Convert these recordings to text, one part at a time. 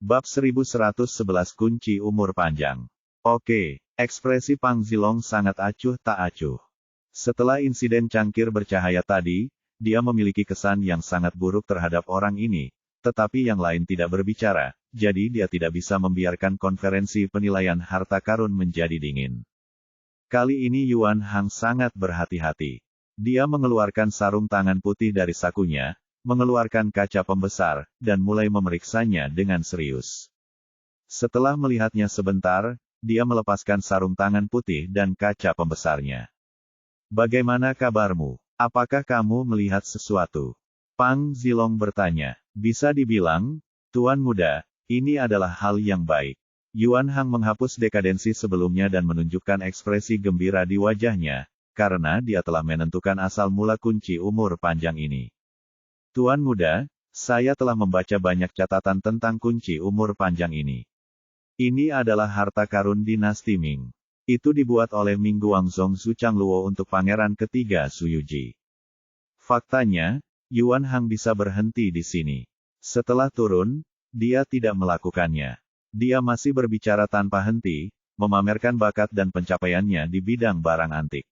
Bab 1111 Kunci Umur Panjang. Oke, ekspresi Pang Zilong sangat acuh tak acuh. Setelah insiden cangkir bercahaya tadi, dia memiliki kesan yang sangat buruk terhadap orang ini, tetapi yang lain tidak berbicara, jadi dia tidak bisa membiarkan konferensi penilaian harta karun menjadi dingin. Kali ini Yuan Hang sangat berhati-hati. Dia mengeluarkan sarung tangan putih dari sakunya, mengeluarkan kaca pembesar, dan mulai memeriksanya dengan serius. Setelah melihatnya sebentar, dia melepaskan sarung tangan putih dan kaca pembesarnya. "Bagaimana kabarmu? Apakah kamu melihat sesuatu?" Pang Zilong bertanya. "Bisa dibilang, Tuan Muda, ini adalah hal yang baik." Yuan Hang menghapus dekadensi sebelumnya dan menunjukkan ekspresi gembira di wajahnya, karena dia telah menentukan asal mula kunci umur panjang ini. "Tuan Muda, saya telah membaca banyak catatan tentang kunci umur panjang ini. Ini adalah harta karun dinasti Ming. Itu dibuat oleh Ming Guangzong Zhu Changluo untuk pangeran ketiga Suyuji." Faktanya, Yuan Hang bisa berhenti di sini. Setelah turun, dia tidak melakukannya. Dia masih berbicara tanpa henti, memamerkan bakat dan pencapaiannya di bidang barang antik.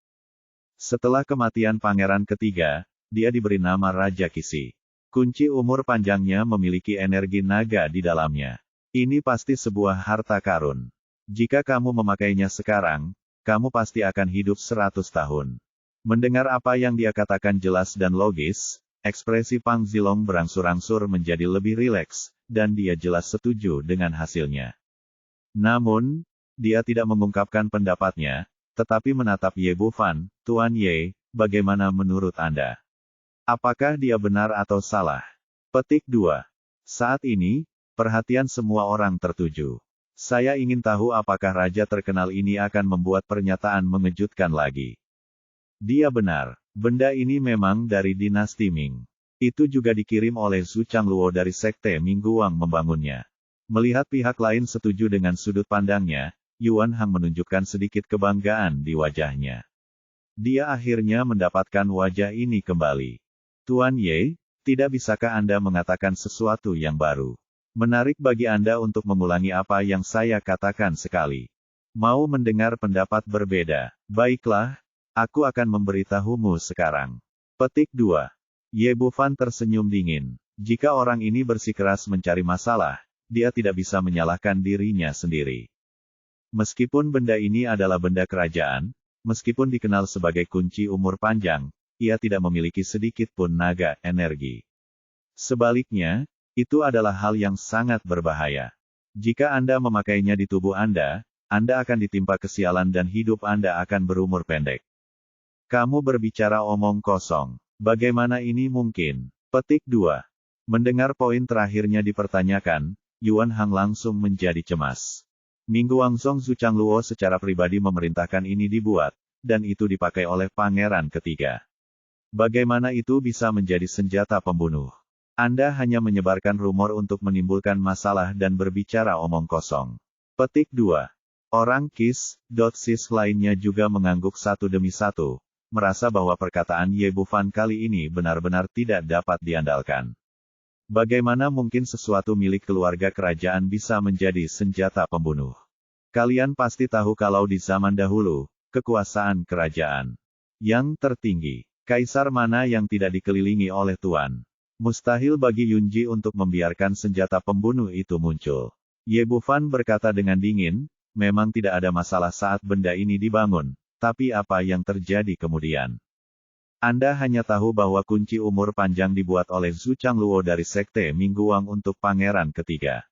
Setelah kematian pangeran ketiga, dia diberi nama Raja Qixi. Kunci umur panjangnya memiliki energi naga di dalamnya. Ini pasti sebuah harta karun. Jika kamu memakainya sekarang, kamu pasti akan hidup 100 tahun. Mendengar apa yang dia katakan jelas dan logis, ekspresi Pang Zilong berangsur-angsur menjadi lebih rileks, dan dia jelas setuju dengan hasilnya. Namun, dia tidak mengungkapkan pendapatnya, tetapi menatap Ye Bufan. "Tuan Ye, bagaimana menurut Anda? Apakah dia benar atau salah?" Petik 2. Saat ini, perhatian semua orang tertuju. Saya ingin tahu apakah raja terkenal ini akan membuat pernyataan mengejutkan lagi. Dia benar. Benda ini memang dari dinasti Ming. Itu juga dikirim oleh Zhu Changluo dari sekte Ming Guang membangunnya. Melihat pihak lain setuju dengan sudut pandangnya, Yuan Hang menunjukkan sedikit kebanggaan di wajahnya. Dia akhirnya mendapatkan wajah ini kembali. "Tuan Ye, tidak bisakah Anda mengatakan sesuatu yang baru? Menarik bagi Anda untuk mengulangi apa yang saya katakan sekali. Mau mendengar pendapat berbeda? Baiklah, aku akan memberitahumu sekarang." Petik 2. Ye Bufan tersenyum dingin. Jika orang ini bersikeras mencari masalah, dia tidak bisa menyalahkan dirinya sendiri. Meskipun benda ini adalah benda kerajaan, meskipun dikenal sebagai kunci umur panjang, ia tidak memiliki sedikit pun naga energi. Sebaliknya, itu adalah hal yang sangat berbahaya. Jika Anda memakainya di tubuh Anda akan ditimpa kesialan dan hidup Anda akan berumur pendek. Kamu berbicara omong kosong. Bagaimana ini mungkin? Petik 2. Mendengar poin terakhirnya dipertanyakan, Yuan Hang langsung menjadi cemas. Ming Guangzong Zhu Changluo secara pribadi memerintahkan ini dibuat, dan itu dipakai oleh pangeran ketiga. Bagaimana itu bisa menjadi senjata pembunuh? Anda hanya menyebarkan rumor untuk menimbulkan masalah dan berbicara omong kosong. Petik 2. Orang Sis lainnya juga mengangguk satu demi satu, merasa bahwa perkataan Ye Bufan kali ini benar-benar tidak dapat diandalkan. Bagaimana mungkin sesuatu milik keluarga kerajaan bisa menjadi senjata pembunuh? Kalian pasti tahu kalau di zaman dahulu, kekuasaan kerajaan yang tertinggi, kaisar mana yang tidak dikelilingi oleh tuan? Mustahil bagi Yunji untuk membiarkan senjata pembunuh itu muncul. Ye Bufan berkata dengan dingin, "Memang tidak ada masalah saat benda ini dibangun, tapi apa yang terjadi kemudian? Anda hanya tahu bahwa kunci umur panjang dibuat oleh Zhu Changluo dari sekte Ming Guang untuk pangeran ketiga.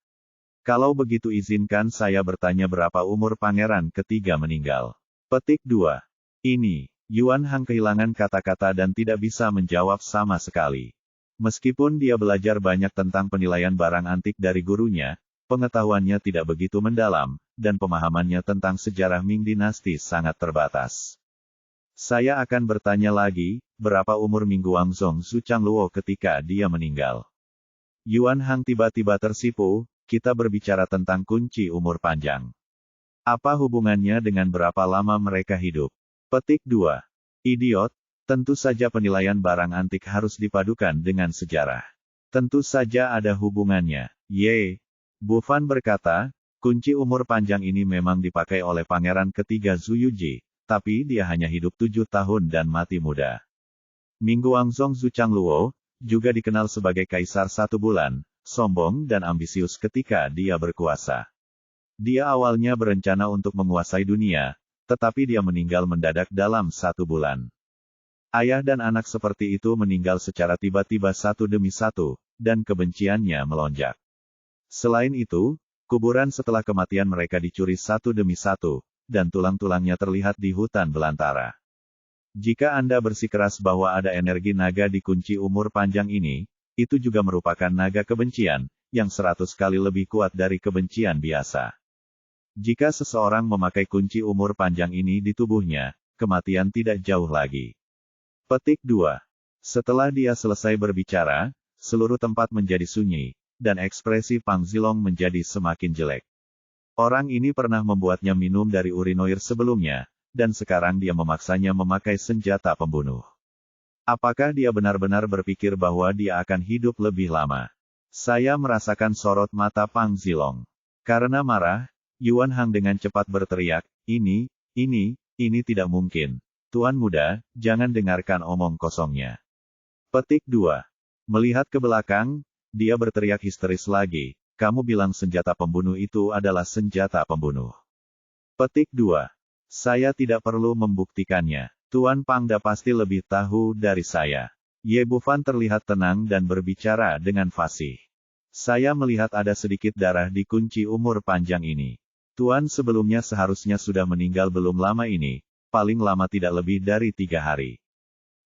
Kalau begitu izinkan saya bertanya berapa umur pangeran ketiga meninggal." Petik 2. Ini, Yuan Hang kehilangan kata-kata dan tidak bisa menjawab sama sekali. Meskipun dia belajar banyak tentang penilaian barang antik dari gurunya, pengetahuannya tidak begitu mendalam, dan pemahamannya tentang sejarah Ming dinasti sangat terbatas. Saya akan bertanya lagi, berapa umur Ming Guangzong Zhu Changluo ketika dia meninggal? Yuan Hang tiba-tiba tersipu, kita berbicara tentang kunci umur panjang. Apa hubungannya dengan berapa lama mereka hidup? Petik 2. Idiot, tentu saja penilaian barang antik harus dipadukan dengan sejarah. Tentu saja ada hubungannya. Ye Bu Fan berkata, kunci umur panjang ini memang dipakai oleh pangeran ketiga Zuyuji, tapi dia hanya hidup 7 tahun dan mati muda. Ming Guangzong Zuchangluo, juga dikenal sebagai Kaisar 1 bulan, sombong dan ambisius ketika dia berkuasa. Dia awalnya berencana untuk menguasai dunia, tetapi dia meninggal mendadak dalam 1 bulan. Ayah dan anak seperti itu meninggal secara tiba-tiba satu demi satu, dan kebenciannya melonjak. Selain itu, kuburan setelah kematian mereka dicuri satu demi satu, dan tulang-tulangnya terlihat di hutan belantara. Jika Anda bersikeras bahwa ada energi naga di kunci umur panjang ini, itu juga merupakan naga kebencian, yang 100 kali lebih kuat dari kebencian biasa. Jika seseorang memakai kunci umur panjang ini di tubuhnya, kematian tidak jauh lagi. Petik 2. Setelah dia selesai berbicara, seluruh tempat menjadi sunyi, dan ekspresi Pang Zilong menjadi semakin jelek. Orang ini pernah membuatnya minum dari urinoir sebelumnya, dan sekarang dia memaksanya memakai senjata pembunuh. Apakah dia benar-benar berpikir bahwa dia akan hidup lebih lama? Saya merasakan sorot mata Pang Zilong. Karena marah, Yuan Hang dengan cepat berteriak, ini tidak mungkin. Tuan muda, jangan dengarkan omong kosongnya. Petik 2. Melihat ke belakang, dia berteriak histeris lagi, kamu bilang senjata pembunuh itu adalah senjata pembunuh. Petik 2. Saya tidak perlu membuktikannya. Tuan Pangda pasti lebih tahu dari saya. Ye Bufan terlihat tenang dan berbicara dengan fasih. Saya melihat ada sedikit darah di kunci umur panjang ini. Tuan sebelumnya seharusnya sudah meninggal belum lama ini, paling lama tidak lebih dari 3 hari.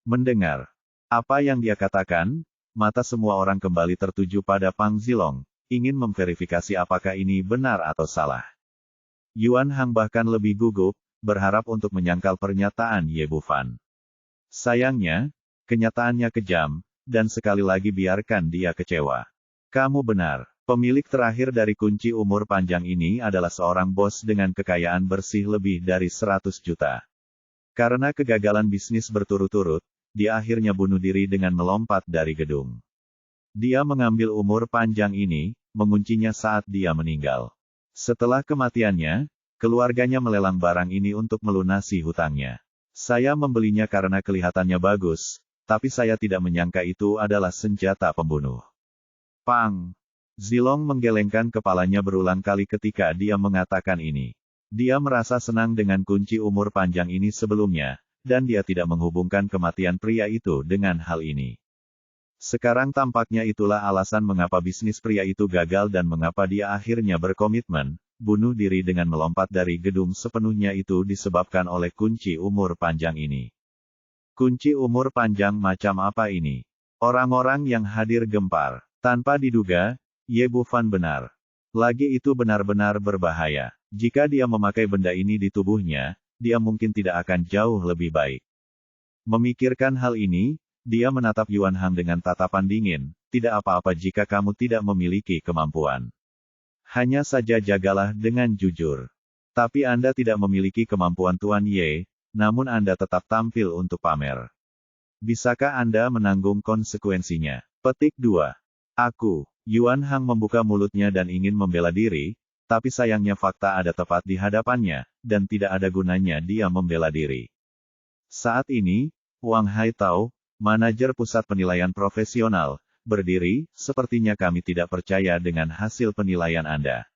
Mendengar apa yang dia katakan, mata semua orang kembali tertuju pada Pang Zilong, ingin memverifikasi apakah ini benar atau salah. Yuan Hang bahkan lebih gugup, berharap untuk menyangkal pernyataan Ye Bufan. Sayangnya, kenyataannya kejam, dan sekali lagi biarkan dia kecewa. Kamu benar, pemilik terakhir dari kunci umur panjang ini adalah seorang bos dengan kekayaan bersih lebih dari 100 juta. Karena kegagalan bisnis berturut-turut, dia akhirnya bunuh diri dengan melompat dari gedung. Dia mengambil umur panjang ini, menguncinya saat dia meninggal. Setelah kematiannya, keluarganya melelang barang ini untuk melunasi hutangnya. Saya membelinya karena kelihatannya bagus, tapi saya tidak menyangka itu adalah senjata pembunuh. Pang Zilong menggelengkan kepalanya berulang kali ketika dia mengatakan ini. Dia merasa senang dengan kunci umur panjang ini sebelumnya, dan dia tidak menghubungkan kematian pria itu dengan hal ini. Sekarang tampaknya itulah alasan mengapa bisnis pria itu gagal dan mengapa dia akhirnya berkomitmen, bunuh diri dengan melompat dari gedung sepenuhnya itu disebabkan oleh kunci umur panjang ini. Kunci umur panjang macam apa ini? Orang-orang yang hadir gempar. Tanpa diduga, Ye Bufan benar. Lagi itu benar-benar berbahaya. Jika dia memakai benda ini di tubuhnya, dia mungkin tidak akan jauh lebih baik. Memikirkan hal ini, dia menatap Yuan Hang dengan tatapan dingin, tidak apa-apa jika kamu tidak memiliki kemampuan. Hanya saja jagalah dengan jujur. Tapi Anda tidak memiliki kemampuan Tuan Ye, namun Anda tetap tampil untuk pamer. Bisakah Anda menanggung konsekuensinya? Petik 2. Aku, Yuan Hang membuka mulutnya dan ingin membela diri, tapi sayangnya fakta ada tepat di hadapannya, dan tidak ada gunanya dia membela diri. Saat ini, Wang Haitao, manajer pusat penilaian profesional, berdiri, sepertinya kami tidak percaya dengan hasil penilaian Anda.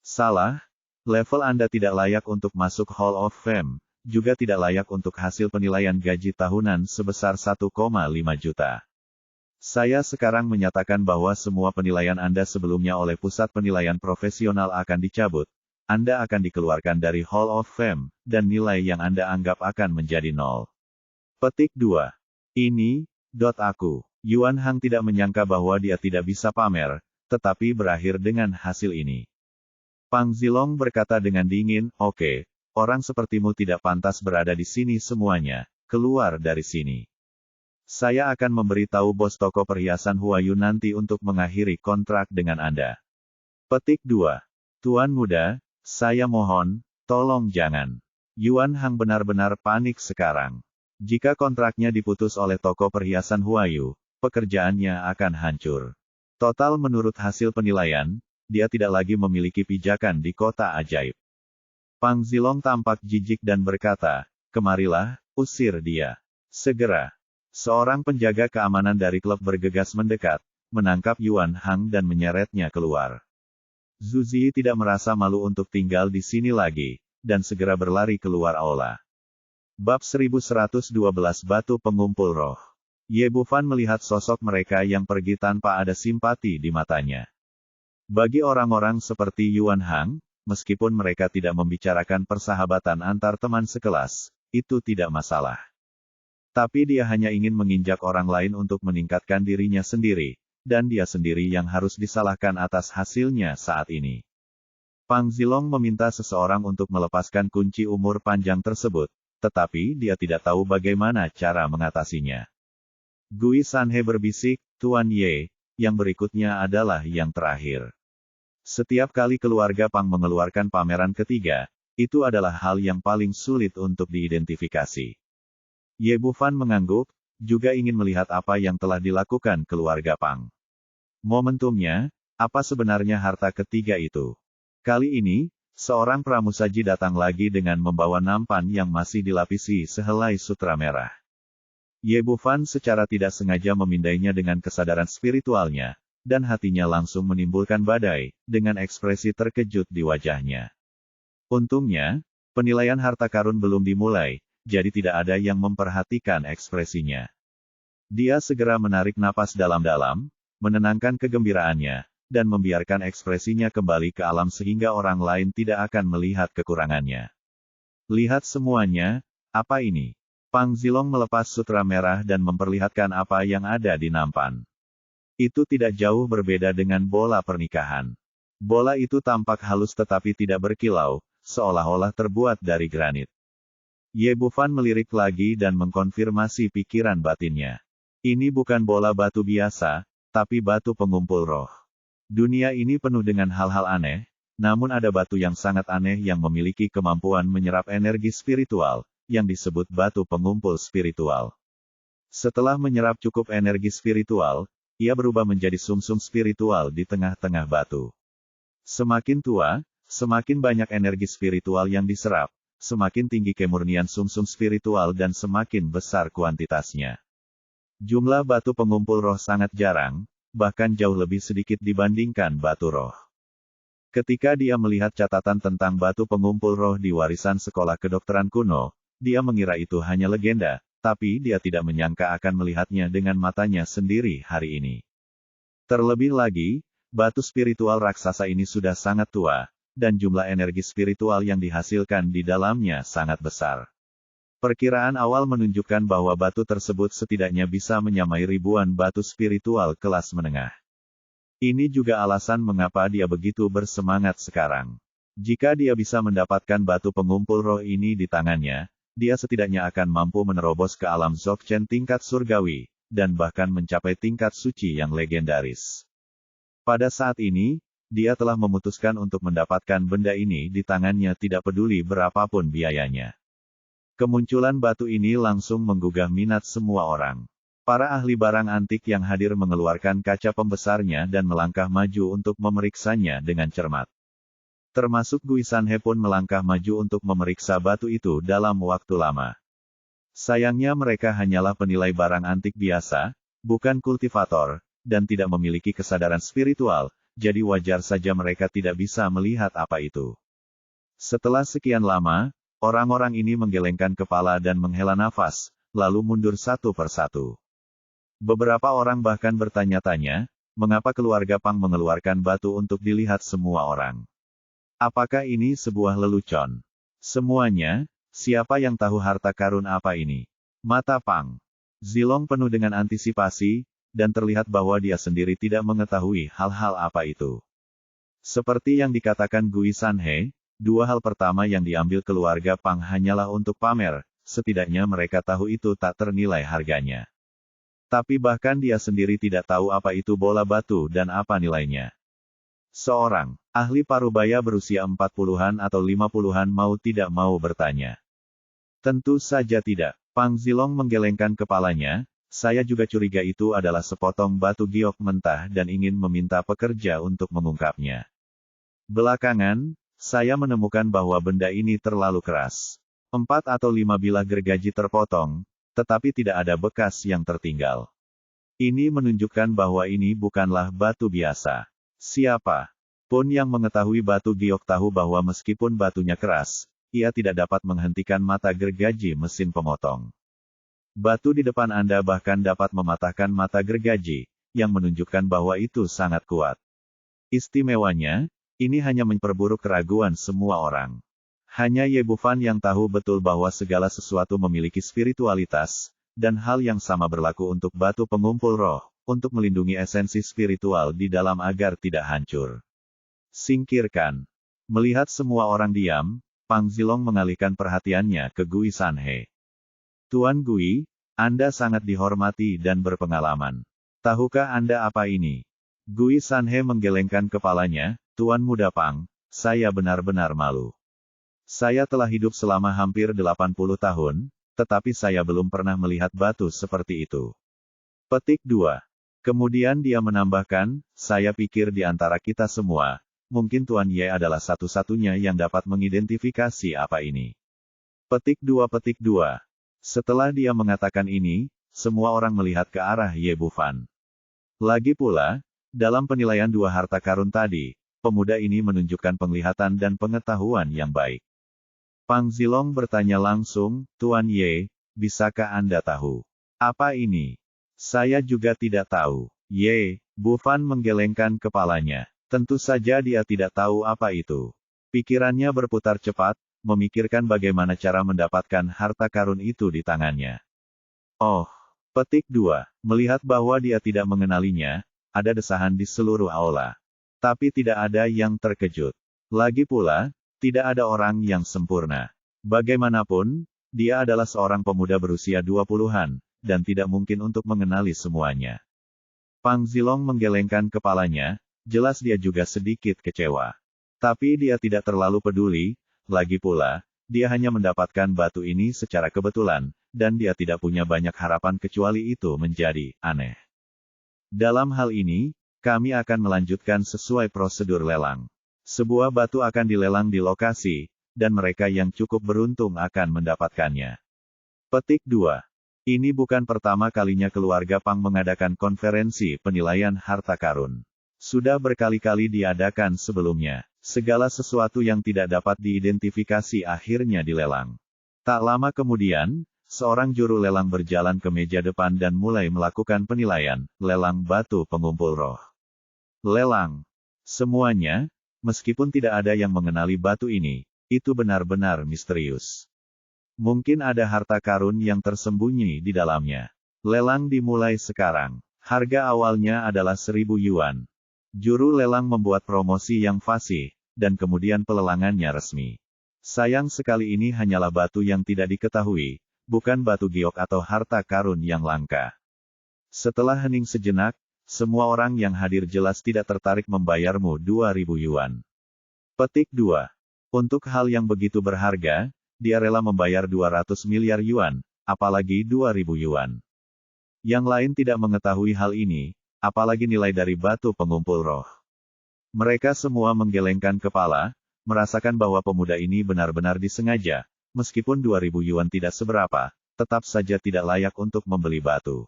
Salah, level Anda tidak layak untuk masuk Hall of Fame, juga tidak layak untuk hasil penilaian gaji tahunan sebesar 1,5 juta. Saya sekarang menyatakan bahwa semua penilaian Anda sebelumnya oleh pusat penilaian profesional akan dicabut. Anda akan dikeluarkan dari Hall of Fame, dan nilai yang Anda anggap akan menjadi 0. Petik 2. Ini, aku. Yuan Hang tidak menyangka bahwa dia tidak bisa pamer, tetapi berakhir dengan hasil ini. Pang Zilong berkata dengan dingin, oke, orang sepertimu tidak pantas berada di sini semuanya, keluar dari sini. Saya akan memberitahu bos toko perhiasan Huayu nanti untuk mengakhiri kontrak dengan Anda. Petik 2. Tuan muda, saya mohon, tolong jangan. Yuan Hang benar-benar panik sekarang. Jika kontraknya diputus oleh toko perhiasan Huayu, pekerjaannya akan hancur. Total menurut hasil penilaian, dia tidak lagi memiliki pijakan di kota ajaib. Pang Zilong tampak jijik dan berkata, "Kemarilah, usir dia. Segera." Seorang penjaga keamanan dari klub bergegas mendekat, menangkap Yuan Hang dan menyeretnya keluar. Zhu Zi tidak merasa malu untuk tinggal di sini lagi, dan segera berlari keluar aula. Bab 1112 Batu Pengumpul Roh. Ye Bufan melihat sosok mereka yang pergi tanpa ada simpati di matanya. Bagi orang-orang seperti Yuan Hang, meskipun mereka tidak membicarakan persahabatan antar teman sekelas, itu tidak masalah. Tapi dia hanya ingin menginjak orang lain untuk meningkatkan dirinya sendiri, dan dia sendiri yang harus disalahkan atas hasilnya saat ini. Pang Zilong meminta seseorang untuk melepaskan kunci umur panjang tersebut, tetapi dia tidak tahu bagaimana cara mengatasinya. Gui Sanhe berbisik, "Tuan Ye, yang berikutnya adalah yang terakhir." Setiap kali keluarga Pang mengeluarkan pameran ketiga, itu adalah hal yang paling sulit untuk diidentifikasi. Ye Bufan mengangguk, juga ingin melihat apa yang telah dilakukan keluarga Pang. Momentumnya, apa sebenarnya harta ketiga itu? Kali ini, seorang pramusaji datang lagi dengan membawa nampan yang masih dilapisi sehelai sutra merah. Ye Bufan secara tidak sengaja memindainya dengan kesadaran spiritualnya, dan hatinya langsung menimbulkan badai, dengan ekspresi terkejut di wajahnya. Untungnya, penilaian harta karun belum dimulai, jadi tidak ada yang memperhatikan ekspresinya. Dia segera menarik napas dalam-dalam, menenangkan kegembiraannya, dan membiarkan ekspresinya kembali ke alam sehingga orang lain tidak akan melihat kekurangannya. "Lihat semuanya, apa ini?" Pang Zilong melepas sutra merah dan memperlihatkan apa yang ada di nampan. Itu tidak jauh berbeda dengan bola pernikahan. Bola itu tampak halus tetapi tidak berkilau, seolah-olah terbuat dari granit. Ye Bufan melirik lagi dan mengkonfirmasi pikiran batinnya. Ini bukan bola batu biasa, tapi batu pengumpul roh. Dunia ini penuh dengan hal-hal aneh, namun ada batu yang sangat aneh yang memiliki kemampuan menyerap energi spiritual, yang disebut batu pengumpul spiritual. Setelah menyerap cukup energi spiritual, ia berubah menjadi sumsum spiritual di tengah-tengah batu. Semakin tua, semakin banyak energi spiritual yang diserap, semakin tinggi kemurnian sumsum spiritual dan semakin besar kuantitasnya. Jumlah batu pengumpul roh sangat jarang, bahkan jauh lebih sedikit dibandingkan batu roh. Ketika dia melihat catatan tentang batu pengumpul roh di warisan sekolah kedokteran kuno, dia mengira itu hanya legenda, tapi dia tidak menyangka akan melihatnya dengan matanya sendiri hari ini. Terlebih lagi, batu spiritual raksasa ini sudah sangat tua, dan jumlah energi spiritual yang dihasilkan di dalamnya sangat besar. Perkiraan awal menunjukkan bahwa batu tersebut setidaknya bisa menyamai ribuan batu spiritual kelas menengah. Ini juga alasan mengapa dia begitu bersemangat sekarang. Jika dia bisa mendapatkan batu pengumpul roh ini di tangannya, dia setidaknya akan mampu menerobos ke alam Dzogchen tingkat surgawi, dan bahkan mencapai tingkat suci yang legendaris. Pada saat ini, dia telah memutuskan untuk mendapatkan benda ini di tangannya tidak peduli berapapun biayanya. Kemunculan batu ini langsung menggugah minat semua orang. Para ahli barang antik yang hadir mengeluarkan kaca pembesarnya dan melangkah maju untuk memeriksanya dengan cermat. Termasuk Gui Sanhe pun melangkah maju untuk memeriksa batu itu dalam waktu lama. Sayangnya mereka hanyalah penilai barang antik biasa, bukan kultivator, dan tidak memiliki kesadaran spiritual, jadi wajar saja mereka tidak bisa melihat apa itu. Setelah sekian lama, orang-orang ini menggelengkan kepala dan menghela nafas, lalu mundur satu persatu. Beberapa orang bahkan bertanya-tanya, mengapa keluarga Pang mengeluarkan batu untuk dilihat semua orang. Apakah ini sebuah lelucon? Semuanya, siapa yang tahu harta karun apa ini? Mata Pang Zilong penuh dengan antisipasi, dan terlihat bahwa dia sendiri tidak mengetahui hal-hal apa itu. Seperti yang dikatakan Gui Sanhe, dua hal pertama yang diambil keluarga Pang hanyalah untuk pamer, setidaknya mereka tahu itu tak ternilai harganya. Tapi bahkan dia sendiri tidak tahu apa itu bola batu dan apa nilainya. Seorang ahli parubaya berusia 40-an atau 50-an mau tidak mau bertanya. Tentu saja tidak. Pang Zilong menggelengkan kepalanya, saya juga curiga itu adalah sepotong batu giok mentah dan ingin meminta pekerja untuk mengungkapnya. Belakangan, saya menemukan bahwa benda ini terlalu keras. 4 atau 5 bilah gergaji terpotong, tetapi tidak ada bekas yang tertinggal. Ini menunjukkan bahwa ini bukanlah batu biasa. Siapa pun yang mengetahui batu giok tahu bahwa meskipun batunya keras, ia tidak dapat menghentikan mata gergaji mesin pemotong. Batu di depan Anda bahkan dapat mematahkan mata gergaji, yang menunjukkan bahwa itu sangat kuat. Istimewanya, ini hanya memperburuk keraguan semua orang. Hanya Ye Bufan yang tahu betul bahwa segala sesuatu memiliki spiritualitas, dan hal yang sama berlaku untuk batu pengumpul roh, untuk melindungi esensi spiritual di dalam agar tidak hancur. Singkirkan. Melihat semua orang diam, Pang Zilong mengalihkan perhatiannya ke Gui Sanhe. Tuan Gui, Anda sangat dihormati dan berpengalaman. Tahukah Anda apa ini? Gui Sanhe menggelengkan kepalanya, Tuan Muda Pang, saya benar-benar malu. Saya telah hidup selama hampir 80 tahun, tetapi saya belum pernah melihat batu seperti itu. Petik 2. Kemudian dia menambahkan, saya pikir di antara kita semua, mungkin Tuan Ye adalah satu-satunya yang dapat mengidentifikasi apa ini. Petik 2. Setelah dia mengatakan ini, semua orang melihat ke arah Ye Bufan. Lagi pula, dalam penilaian 2 harta karun tadi, pemuda ini menunjukkan penglihatan dan pengetahuan yang baik. Pang Zilong bertanya langsung, Tuan Ye, bisakah Anda tahu apa ini? Saya juga tidak tahu. Ye Bufan menggelengkan kepalanya. Tentu saja dia tidak tahu apa itu. Pikirannya berputar cepat, memikirkan bagaimana cara mendapatkan harta karun itu di tangannya. Oh, petik 2. Melihat bahwa dia tidak mengenalinya, ada desahan di seluruh aula. Tapi tidak ada yang terkejut. Lagi pula, tidak ada orang yang sempurna. Bagaimanapun, dia adalah seorang pemuda berusia 20-an, dan tidak mungkin untuk mengenali semuanya. Pang Zilong menggelengkan kepalanya, jelas dia juga sedikit kecewa. Tapi dia tidak terlalu peduli, lagi pula, dia hanya mendapatkan batu ini secara kebetulan, dan dia tidak punya banyak harapan kecuali itu menjadi aneh. Dalam hal ini, kami akan melanjutkan sesuai prosedur lelang. Sebuah batu akan dilelang di lokasi, dan mereka yang cukup beruntung akan mendapatkannya. Petik 2. Ini bukan pertama kalinya keluarga Pang mengadakan konferensi penilaian harta karun. Sudah berkali-kali diadakan sebelumnya. Segala sesuatu yang tidak dapat diidentifikasi akhirnya dilelang. Tak lama kemudian, seorang juru lelang berjalan ke meja depan dan mulai melakukan penilaian, lelang batu pengumpul roh. Lelang. Semuanya, meskipun tidak ada yang mengenali batu ini, itu benar-benar misterius. Mungkin ada harta karun yang tersembunyi di dalamnya. Lelang dimulai sekarang. Harga awalnya adalah 1.000 yuan. Juru lelang membuat promosi yang fasih, dan kemudian pelelangannya resmi. Sayang sekali ini hanyalah batu yang tidak diketahui, bukan batu giok atau harta karun yang langka. Setelah hening sejenak, semua orang yang hadir jelas tidak tertarik membayarmu 2.000 yuan. Petik 2. Untuk hal yang begitu berharga, dia rela membayar 200 miliar yuan, apalagi 2.000 yuan. Yang lain tidak mengetahui hal ini, apalagi nilai dari batu pengumpul roh. Mereka semua menggelengkan kepala, merasakan bahwa pemuda ini benar-benar disengaja, meskipun 2.000 yuan tidak seberapa, tetap saja tidak layak untuk membeli batu.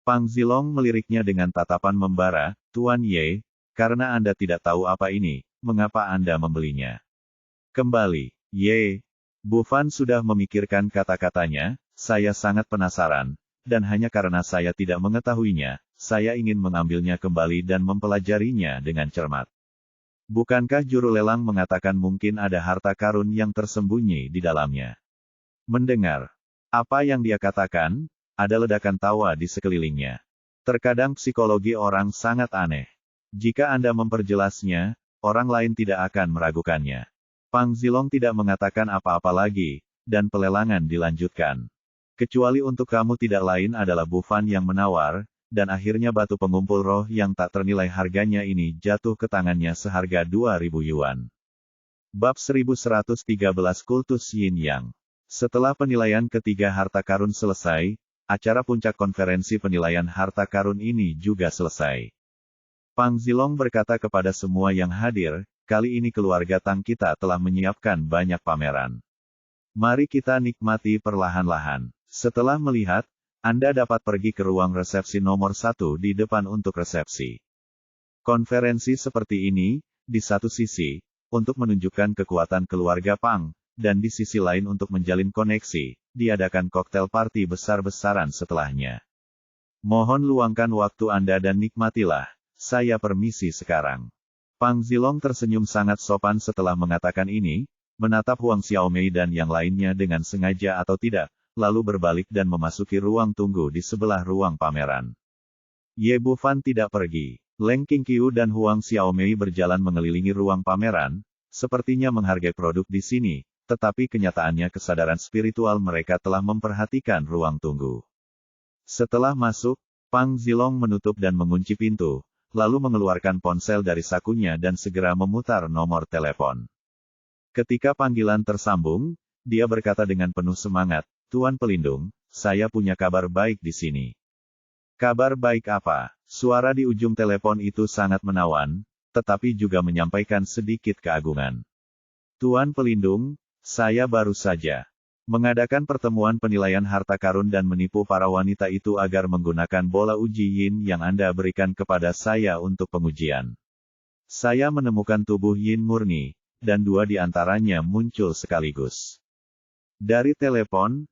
Pang Zilong meliriknya dengan tatapan membara, Tuan Ye, karena Anda tidak tahu apa ini, mengapa Anda membelinya? Kembali, Ye. Bufan sudah memikirkan kata-katanya, saya sangat penasaran, dan hanya karena saya tidak mengetahuinya, saya ingin mengambilnya kembali dan mempelajarinya dengan cermat. Bukankah juru lelang mengatakan mungkin ada harta karun yang tersembunyi di dalamnya? Mendengar apa yang dia katakan, ada ledakan tawa di sekelilingnya. Terkadang psikologi orang sangat aneh. Jika Anda memperjelasnya, orang lain tidak akan meragukannya. Pang Zilong tidak mengatakan apa-apa lagi, dan pelelangan dilanjutkan. Kecuali untuk kamu tidak lain adalah Bufan yang menawar, dan akhirnya batu pengumpul roh yang tak ternilai harganya ini jatuh ke tangannya seharga 2.000 yuan. Bab 1113 Kultus Yin Yang. Setelah penilaian ketiga harta karun selesai, acara puncak konferensi penilaian harta karun ini juga selesai. Pang Zilong berkata kepada semua yang hadir, kali ini keluarga Tang kita telah menyiapkan banyak pameran. Mari kita nikmati perlahan-lahan. Setelah melihat, Anda dapat pergi ke ruang resepsi nomor 1 di depan untuk resepsi. Konferensi seperti ini, di satu sisi, untuk menunjukkan kekuatan keluarga Pang, dan di sisi lain untuk menjalin koneksi, diadakan koktail party besar-besaran setelahnya. Mohon luangkan waktu Anda dan nikmatilah, saya permisi sekarang. Pang Zilong tersenyum sangat sopan setelah mengatakan ini, menatap Huang Xiaomei dan yang lainnya dengan sengaja atau tidak, lalu berbalik dan memasuki ruang tunggu di sebelah ruang pameran. Ye Bufan tidak pergi. Leng Qingqiu dan Huang Xiaomei berjalan mengelilingi ruang pameran, sepertinya menghargai produk di sini, tetapi kenyataannya kesadaran spiritual mereka telah memperhatikan ruang tunggu. Setelah masuk, Pang Zilong menutup dan mengunci pintu, lalu mengeluarkan ponsel dari sakunya dan segera memutar nomor telepon. Ketika panggilan tersambung, dia berkata dengan penuh semangat, "Tuan Pelindung, saya punya kabar baik di sini." "Kabar baik apa?" Suara di ujung telepon itu sangat menawan, tetapi juga menyampaikan sedikit keagungan. "Tuan Pelindung, saya baru saja mengadakan pertemuan penilaian harta karun dan menipu para wanita itu agar menggunakan bola uji yin yang Anda berikan kepada saya untuk pengujian. Saya menemukan tubuh yin murni, dan 2 di antaranya muncul sekaligus." Dari telepon,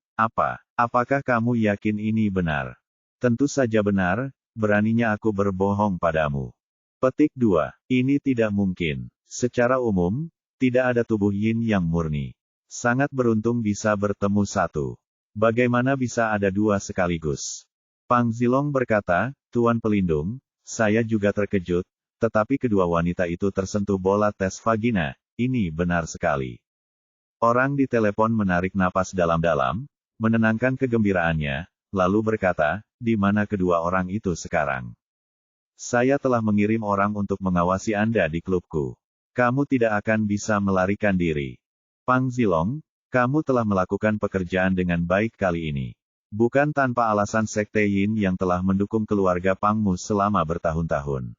apakah kamu yakin ini benar? Tentu saja benar, beraninya aku berbohong padamu. Petik 2. Ini tidak mungkin. Secara umum, tidak ada tubuh yin yang murni. Sangat beruntung bisa bertemu 1. Bagaimana bisa ada 2 sekaligus? Pang Zilong berkata, "Tuan Pelindung, saya juga terkejut, tetapi kedua wanita itu tersentuh bola tes vagina, ini benar sekali." Orang di telepon menarik napas dalam-dalam, menenangkan kegembiraannya, lalu berkata, "Di mana kedua orang itu sekarang?" "Saya telah mengirim orang untuk mengawasi Anda di klubku. Kamu tidak akan bisa melarikan diri." "Pang Zilong, kamu telah melakukan pekerjaan dengan baik kali ini. Bukan tanpa alasan Sekte Yin yang telah mendukung keluarga Pangmu selama bertahun-tahun."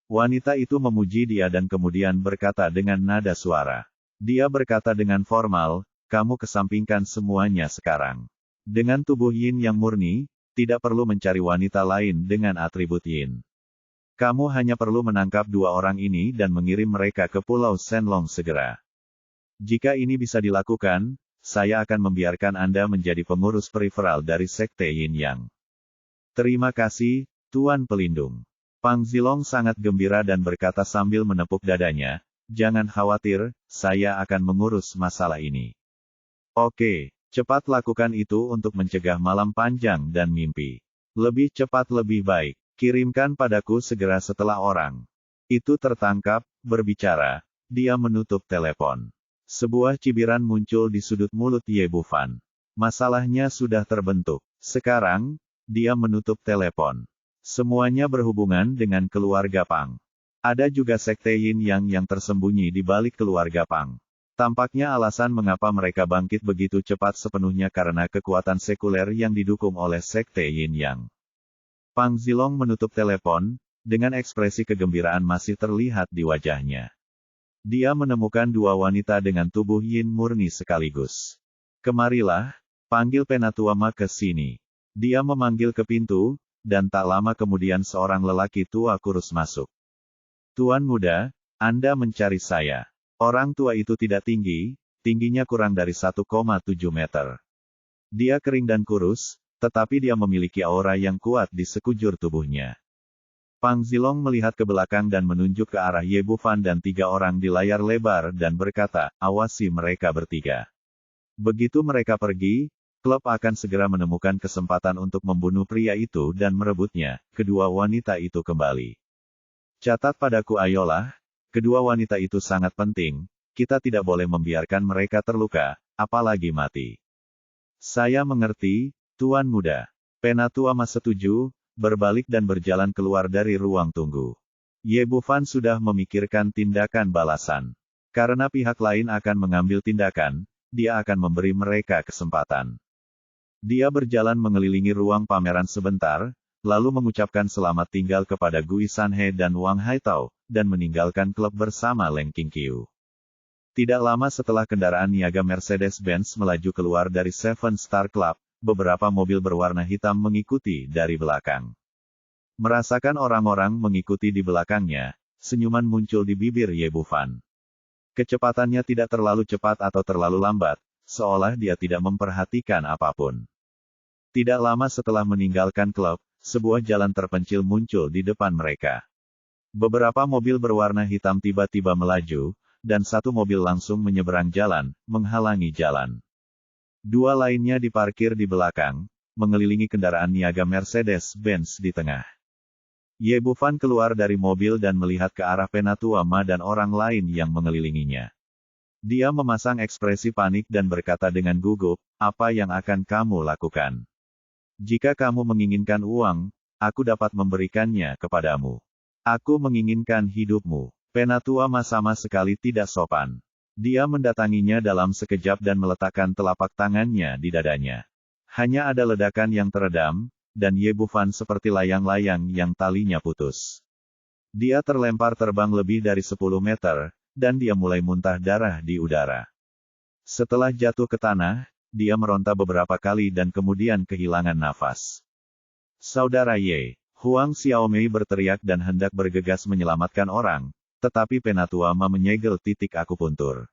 Wanita itu memuji dia dan kemudian berkata dengan nada suara. Dia berkata dengan formal, "Kamu kesampingkan semuanya sekarang. Dengan tubuh yin yang murni, tidak perlu mencari wanita lain dengan atribut yin. Kamu hanya perlu menangkap 2 orang ini dan mengirim mereka ke Pulau Shenlong segera. Jika ini bisa dilakukan, saya akan membiarkan Anda menjadi pengurus periferal dari Sekte Yin Yang." "Terima kasih, Tuan Pelindung." Pang Zilong sangat gembira dan berkata sambil menepuk dadanya, "Jangan khawatir, saya akan mengurus masalah ini." "Oke, cepat lakukan itu untuk mencegah malam panjang dan mimpi. Lebih cepat lebih baik. Kirimkan padaku segera setelah orang itu tertangkap." Berbicara, dia menutup telepon. Sebuah cibiran muncul di sudut mulut Ye Bufan. Masalahnya sudah terbentuk. Sekarang, dia menutup telepon. Semuanya berhubungan dengan keluarga Pang. Ada juga Sekte Yin yang tersembunyi di balik keluarga Pang. Tampaknya alasan mengapa mereka bangkit begitu cepat sepenuhnya karena kekuatan sekuler yang didukung oleh Sekte Yin Yang. Pang Zilong menutup telepon, dengan ekspresi kegembiraan masih terlihat di wajahnya. Dia menemukan 2 wanita dengan tubuh yin murni sekaligus. "Kemarilah, panggil Penatuama ke sini." Dia memanggil ke pintu, dan tak lama kemudian seorang lelaki tua kurus masuk. "Tuan muda, Anda mencari saya." Orang tua itu tidak tinggi, tingginya kurang dari 1,7 meter. Dia kering dan kurus, tetapi dia memiliki aura yang kuat di sekujur tubuhnya. Pang Zilong melihat ke belakang dan menunjuk ke arah Ye Bufan dan 3 orang di layar lebar dan berkata, "Awasi mereka bertiga." Begitu mereka pergi, klub akan segera menemukan kesempatan untuk membunuh pria itu dan merebutnya. Kedua wanita itu kembali. "Catat padaku ayolah, kedua wanita itu sangat penting, kita tidak boleh membiarkan mereka terluka, apalagi mati." "Saya mengerti, Tuan Muda." Penatuama setuju, berbalik dan berjalan keluar dari ruang tunggu. Ye Bufan sudah memikirkan tindakan balasan. Karena pihak lain akan mengambil tindakan, dia akan memberi mereka kesempatan. Dia berjalan mengelilingi ruang pameran sebentar, lalu mengucapkan selamat tinggal kepada Gui Sanhe dan Wang Haitao, dan meninggalkan klub bersama Leng Qingqiu. Tidak lama setelah kendaraan niaga Mercedes-Benz melaju keluar dari Seven Star Club, beberapa mobil berwarna hitam mengikuti dari belakang. Merasakan orang-orang mengikuti di belakangnya, senyuman muncul di bibir Ye Bufan. Kecepatannya tidak terlalu cepat atau terlalu lambat, seolah dia tidak memperhatikan apapun. Tidak lama setelah meninggalkan klub, sebuah jalan terpencil muncul di depan mereka. Beberapa mobil berwarna hitam tiba-tiba melaju, dan satu mobil langsung menyeberang jalan, menghalangi jalan. Dua lainnya diparkir di belakang, mengelilingi kendaraan niaga Mercedes-Benz di tengah. Ye Bufan keluar dari mobil dan melihat ke arah Penatua Ma dan orang lain yang mengelilinginya. Dia memasang ekspresi panik dan berkata dengan gugup, "Apa yang akan kamu lakukan? Jika kamu menginginkan uang, aku dapat memberikannya kepadamu. Aku menginginkan hidupmu." Penatua Ma sama sekali tidak sopan. Dia mendatanginya dalam sekejap dan meletakkan telapak tangannya di dadanya. Hanya ada ledakan yang teredam, dan Ye Bufan seperti layang-layang yang talinya putus. Dia terlempar terbang lebih dari 10 meter, dan dia mulai muntah darah di udara. Setelah jatuh ke tanah, dia meronta beberapa kali dan kemudian kehilangan nafas. "Saudara Ye," Huang Xiaomei berteriak dan hendak bergegas menyelamatkan orang, tetapi Penatua Ma menyegel titik akupuntur.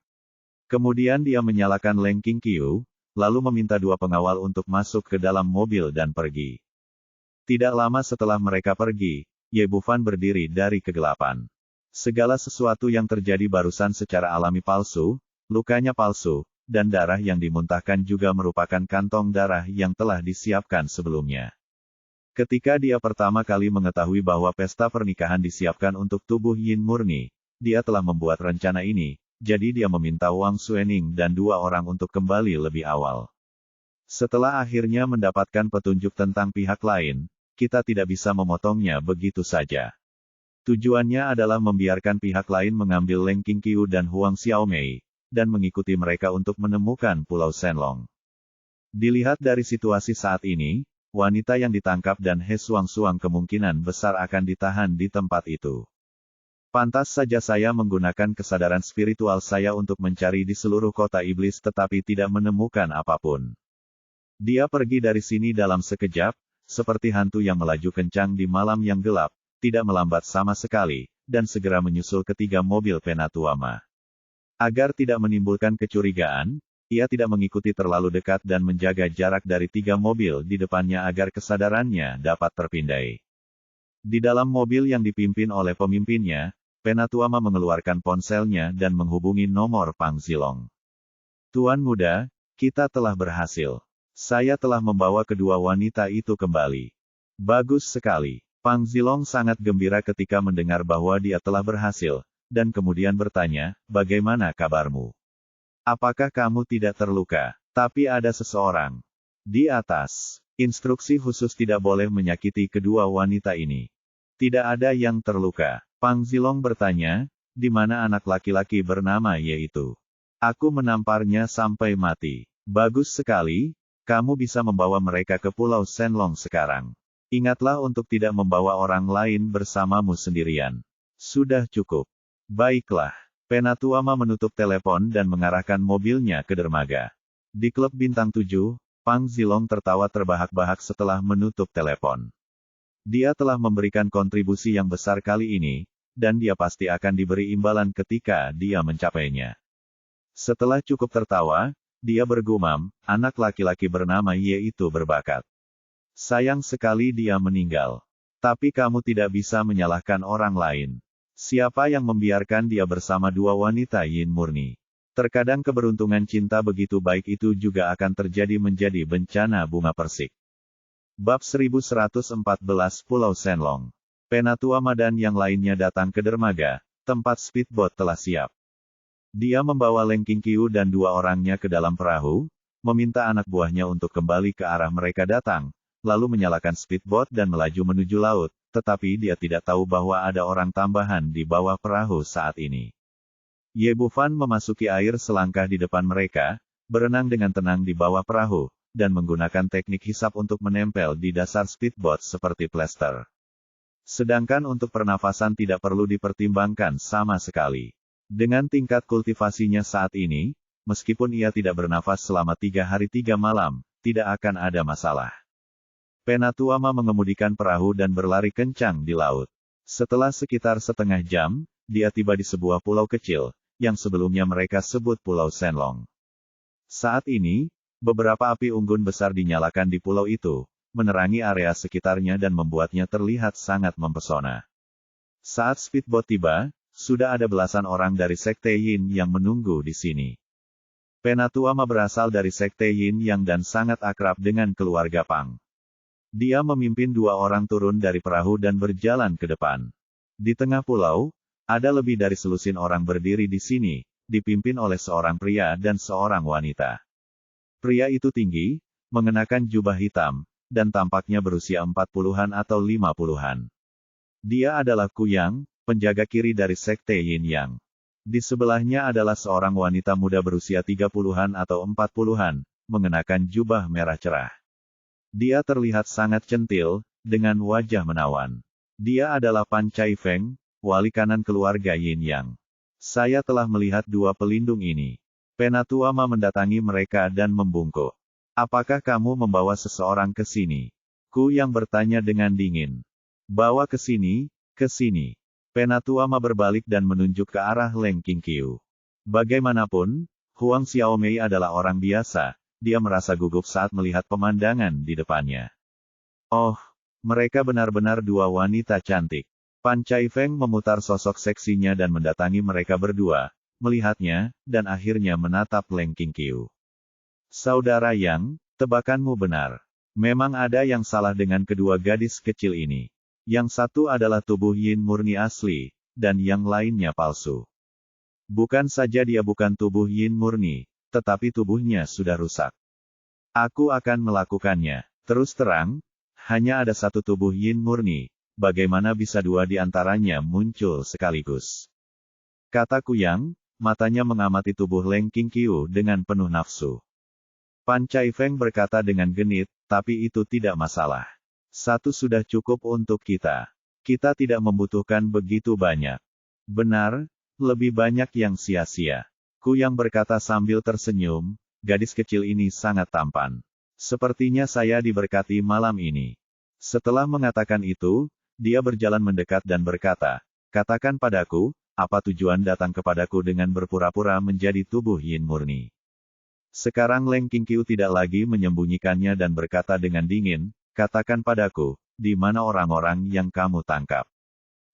Kemudian dia menyalakan Leng Qingqiu, lalu meminta dua pengawal untuk masuk ke dalam mobil dan pergi. Tidak lama setelah mereka pergi, Ye Bufan berdiri dari kegelapan. Segala sesuatu yang terjadi barusan secara alami palsu, lukanya palsu, dan darah yang dimuntahkan juga merupakan kantong darah yang telah disiapkan sebelumnya. Ketika dia pertama kali mengetahui bahwa pesta pernikahan disiapkan untuk tubuh Yin murni, dia telah membuat rencana ini, jadi dia meminta Wang Xuening dan dua orang untuk kembali lebih awal. Setelah akhirnya mendapatkan petunjuk tentang pihak lain, kita tidak bisa memotongnya begitu saja. Tujuannya adalah membiarkan pihak lain mengambil Leng Qingqiu dan Huang Xiaomei, dan mengikuti mereka untuk menemukan Pulau Shenlong. Dilihat dari situasi saat ini, wanita yang ditangkap dan He Suang-Suang kemungkinan besar akan ditahan di tempat itu. Pantas saja saya menggunakan kesadaran spiritual saya untuk mencari di seluruh kota iblis tetapi tidak menemukan apapun. Dia pergi dari sini dalam sekejap, seperti hantu yang melaju kencang di malam yang gelap, tidak melambat sama sekali, dan segera menyusul ketiga mobil Penatua Ma. Agar tidak menimbulkan kecurigaan, ia tidak mengikuti terlalu dekat dan menjaga jarak dari tiga mobil di depannya agar kesadarannya dapat terpindai. Di dalam mobil yang dipimpin oleh pemimpinnya, Penatua Ma mengeluarkan ponselnya dan menghubungi nomor Pang Zilong. "Tuan muda, kita telah berhasil. Saya telah membawa kedua wanita itu kembali." "Bagus sekali." Pang Zilong sangat gembira ketika mendengar bahwa dia telah berhasil, dan kemudian bertanya, "Bagaimana kabarmu? Apakah kamu tidak terluka?" "Tapi ada seseorang di atas. Instruksi khusus tidak boleh menyakiti kedua wanita ini." "Tidak ada yang terluka." Pang Zilong bertanya, "Di mana anak laki-laki bernama Ye itu?" "Aku menamparnya sampai mati." "Bagus sekali. Kamu bisa membawa mereka ke Pulau Shenlong sekarang. Ingatlah untuk tidak membawa orang lain bersamamu sendirian." "Sudah cukup." "Baiklah." Penatua Ma menutup telepon dan mengarahkan mobilnya ke dermaga. Di klub Bintang 7, Pang Zilong tertawa terbahak-bahak setelah menutup telepon. Dia telah memberikan kontribusi yang besar kali ini, dan dia pasti akan diberi imbalan ketika dia mencapainya. Setelah cukup tertawa, dia bergumam, "Anak laki-laki bernama Ye itu berbakat. Sayang sekali dia meninggal. Tapi kamu tidak bisa menyalahkan orang lain. Siapa yang membiarkan dia bersama dua wanita Yin murni? Terkadang keberuntungan cinta begitu baik itu juga akan terjadi menjadi bencana bunga persik." Bab 1114 Pulau Shenlong. Penatua Ma dan yang lainnya datang ke dermaga, tempat speedboat telah siap. Dia membawa Leng Qingqiu dan dua orangnya ke dalam perahu, meminta anak buahnya untuk kembali ke arah mereka datang, lalu menyalakan speedboat dan melaju menuju laut, tetapi dia tidak tahu bahwa ada orang tambahan di bawah perahu saat ini. Ye Bufan memasuki air selangkah di depan mereka, berenang dengan tenang di bawah perahu, dan menggunakan teknik hisap untuk menempel di dasar speedboat seperti plester. Sedangkan untuk pernafasan tidak perlu dipertimbangkan sama sekali. Dengan tingkat kultivasinya saat ini, meskipun ia tidak bernafas selama 3 hari 3 malam, tidak akan ada masalah. Penatuama mengemudikan perahu dan berlari kencang di laut. Setelah sekitar setengah jam, dia tiba di sebuah pulau kecil, yang sebelumnya mereka sebut Pulau Shenlong. Saat ini, beberapa api unggun besar dinyalakan di pulau itu, menerangi area sekitarnya dan membuatnya terlihat sangat mempesona. Saat speedboat tiba, sudah ada belasan orang dari Sekte Yin yang menunggu di sini. Penatuama berasal dari Sekte Yin Yang dan sangat akrab dengan keluarga Pang. Dia memimpin 2 orang turun dari perahu dan berjalan ke depan. Di tengah pulau, ada lebih dari selusin orang berdiri di sini, dipimpin oleh seorang pria dan seorang wanita. Pria itu tinggi, mengenakan jubah hitam, dan tampaknya berusia 40-an atau 50-an. Dia adalah Kuyang, penjaga kiri dari Sekte Yin Yang. Di sebelahnya adalah seorang wanita muda berusia 30-an atau 40-an, mengenakan jubah merah cerah. Dia terlihat sangat centil, dengan wajah menawan. Dia adalah Pan Cai Feng, wali kanan keluarga Yin Yang. Saya telah melihat 2 pelindung ini. Penatuama mendatangi mereka dan membungkuk. Apakah kamu membawa seseorang ke sini? Kuyang bertanya dengan dingin. Bawa ke sini, ke sini. Penatuama berbalik dan menunjuk ke arah Leng Qingqiu. Bagaimanapun, Huang Xiaomei adalah orang biasa. Dia merasa gugup saat melihat pemandangan di depannya. Oh, mereka benar-benar 2 wanita cantik. Pan Cai Feng memutar sosok seksinya dan mendatangi mereka berdua, melihatnya, dan akhirnya menatap Leng Qingqiu. Saudara Yang, tebakanmu benar. Memang ada yang salah dengan kedua gadis kecil ini. Yang satu adalah tubuh Yin murni asli, dan yang lainnya palsu. Bukan saja dia bukan tubuh Yin murni, tetapi tubuhnya sudah rusak. Aku akan melakukannya. Terus terang, hanya ada 1 tubuh Yin murni, bagaimana bisa 2 di antaranya muncul sekaligus? Kata Kuyang, matanya mengamati tubuh Leng Qingqiu dengan penuh nafsu. Pan Cai Feng berkata dengan genit, tapi itu tidak masalah. 1 sudah cukup untuk kita. Kita tidak membutuhkan begitu banyak. Benar, lebih banyak yang sia-sia. Kuyang berkata sambil tersenyum, gadis kecil ini sangat tampan. Sepertinya saya diberkati malam ini. Setelah mengatakan itu, dia berjalan mendekat dan berkata, katakan padaku, apa tujuan datang kepadaku dengan berpura-pura menjadi tubuh Yin murni? Sekarang Leng Qingqiu tidak lagi menyembunyikannya dan berkata dengan dingin, katakan padaku, di mana orang-orang yang kamu tangkap?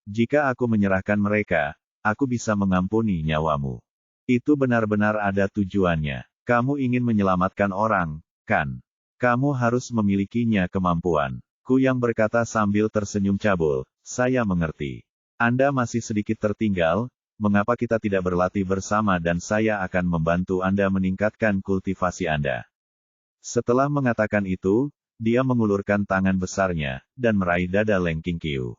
Jika aku menyerahkan mereka, aku bisa mengampuni nyawamu. Itu benar-benar ada tujuannya. Kamu ingin menyelamatkan orang, kan? Kamu harus memilikinya kemampuan. Kuyang berkata sambil tersenyum cabul, saya mengerti. Anda masih sedikit tertinggal, mengapa kita tidak berlatih bersama dan saya akan membantu Anda meningkatkan kultivasi Anda. Setelah mengatakan itu, dia mengulurkan tangan besarnya, dan meraih dada Leng Qingqiu.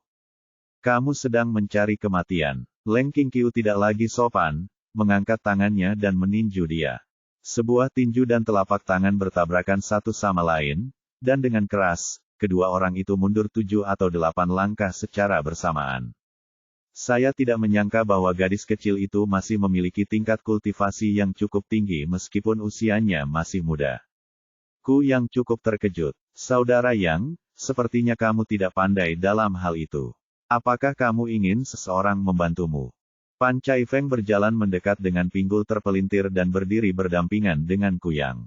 Kamu sedang mencari kematian. Leng Qingqiu tidak lagi sopan, mengangkat tangannya dan meninju dia. Sebuah tinju dan telapak tangan bertabrakan satu sama lain, dan dengan keras, kedua orang itu mundur 7 atau 8 langkah secara bersamaan. Saya tidak menyangka bahwa gadis kecil itu masih memiliki tingkat kultivasi yang cukup tinggi meskipun usianya masih muda. Kuyang cukup terkejut. Saudara Yang, sepertinya kamu tidak pandai dalam hal itu. Apakah kamu ingin seseorang membantumu? Pan Cai Feng berjalan mendekat dengan pinggul terpelintir dan berdiri berdampingan dengan Kuyang.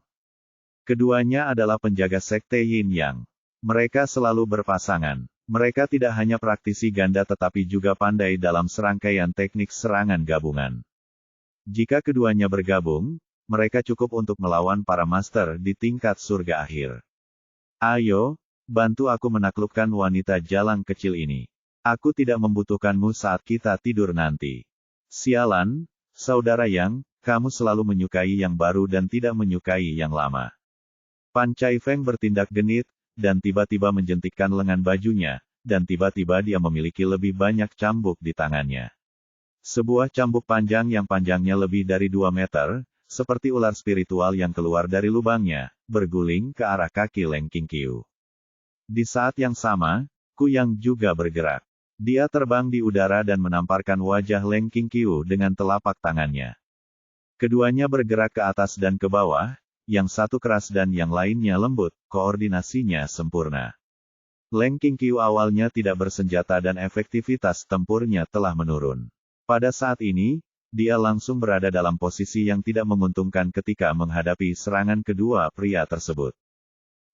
Keduanya adalah penjaga Sekte Yin Yang. Mereka selalu berpasangan. Mereka tidak hanya praktisi ganda tetapi juga pandai dalam serangkaian teknik serangan gabungan. Jika keduanya bergabung, mereka cukup untuk melawan para master di tingkat surga akhir. Ayo, bantu aku menaklukkan wanita jalang kecil ini. Aku tidak membutuhkanmu saat kita tidur nanti. Sialan, saudara Yang, kamu selalu menyukai yang baru dan tidak menyukai yang lama. Pan Cai Feng bertindak genit, dan tiba-tiba menjentikkan lengan bajunya, dan tiba-tiba dia memiliki lebih banyak cambuk di tangannya. Sebuah cambuk panjang yang panjangnya lebih dari 2 meter, seperti ular spiritual yang keluar dari lubangnya, berguling ke arah kaki Leng Qingqiu. Di saat yang sama, Kuyang juga bergerak. Dia terbang di udara dan menamparkan wajah Leng Qingqiu dengan telapak tangannya. Keduanya bergerak ke atas dan ke bawah, yang satu keras dan yang lainnya lembut, koordinasinya sempurna. Leng Qingqiu awalnya tidak bersenjata dan efektivitas tempurnya telah menurun. Pada saat ini, dia langsung berada dalam posisi yang tidak menguntungkan ketika menghadapi serangan kedua pria tersebut.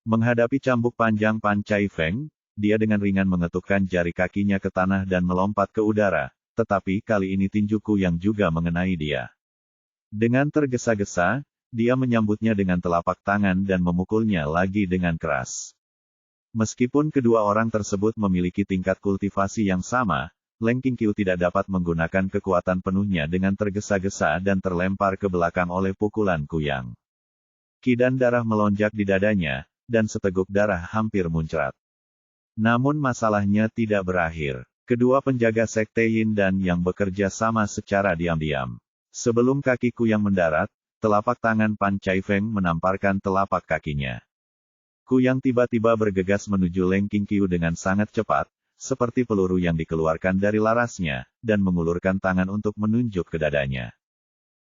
Menghadapi cambuk panjang Pan Cai Feng, dia dengan ringan mengetukkan jari kakinya ke tanah dan melompat ke udara, tetapi kali ini tinjuku yang juga mengenai dia. Dengan tergesa-gesa, dia menyambutnya dengan telapak tangan dan memukulnya lagi dengan keras. Meskipun kedua orang tersebut memiliki tingkat kultivasi yang sama, Leng Qingqiu tidak dapat menggunakan kekuatan penuhnya dengan tergesa-gesa dan terlempar ke belakang oleh pukulan Kuyang. Kidan darah melonjak di dadanya, dan seteguk darah hampir muncrat. Namun masalahnya tidak berakhir. Kedua penjaga Sekte Yin dan Yang bekerja sama secara diam-diam. Sebelum kaki Kuyang mendarat, telapak tangan Pan Cai Feng menamparkan telapak kakinya. Kuyang tiba-tiba bergegas menuju Leng Qingqiu dengan sangat cepat, seperti peluru yang dikeluarkan dari larasnya, dan mengulurkan tangan untuk menunjuk ke dadanya.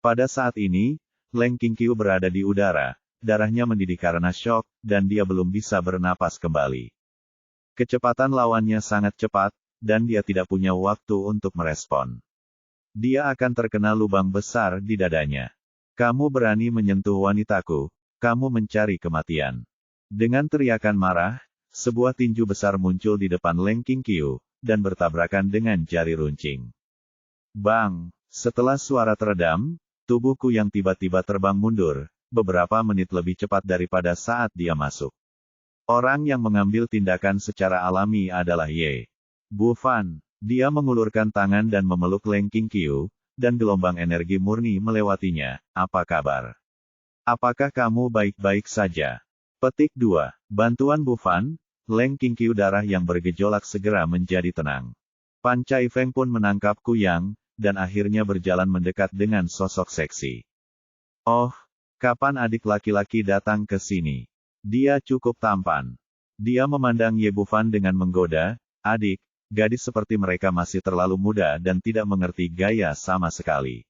Pada saat ini, Leng Qingqiu berada di udara, darahnya mendidih karena syok, dan dia belum bisa bernapas kembali. Kecepatan lawannya sangat cepat, dan dia tidak punya waktu untuk merespon. Dia akan terkena lubang besar di dadanya. Kamu berani menyentuh wanitaku, kamu mencari kematian. Dengan teriakan marah, sebuah tinju besar muncul di depan Leng Qingqiu, dan bertabrakan dengan jari runcing. Bang! Setelah suara teredam, tubuhku yang tiba-tiba terbang mundur, beberapa menit lebih cepat daripada saat dia masuk. Orang yang mengambil tindakan secara alami adalah Ye Bufan. Dia mengulurkan tangan dan memeluk Leng Qingqiu, dan gelombang energi murni melewatinya. Apa kabar? Apakah kamu baik-baik saja? Petik 2. Bantuan Bufan, Leng Qingqiu darah yang bergejolak segera menjadi tenang. Pan Cai Feng pun menangkap Kuyang, dan akhirnya berjalan mendekat dengan sosok seksi. Oh, kapan adik laki-laki datang ke sini? Dia cukup tampan. Dia memandang Ye Bufan dengan menggoda, adik, gadis seperti mereka masih terlalu muda dan tidak mengerti gaya sama sekali.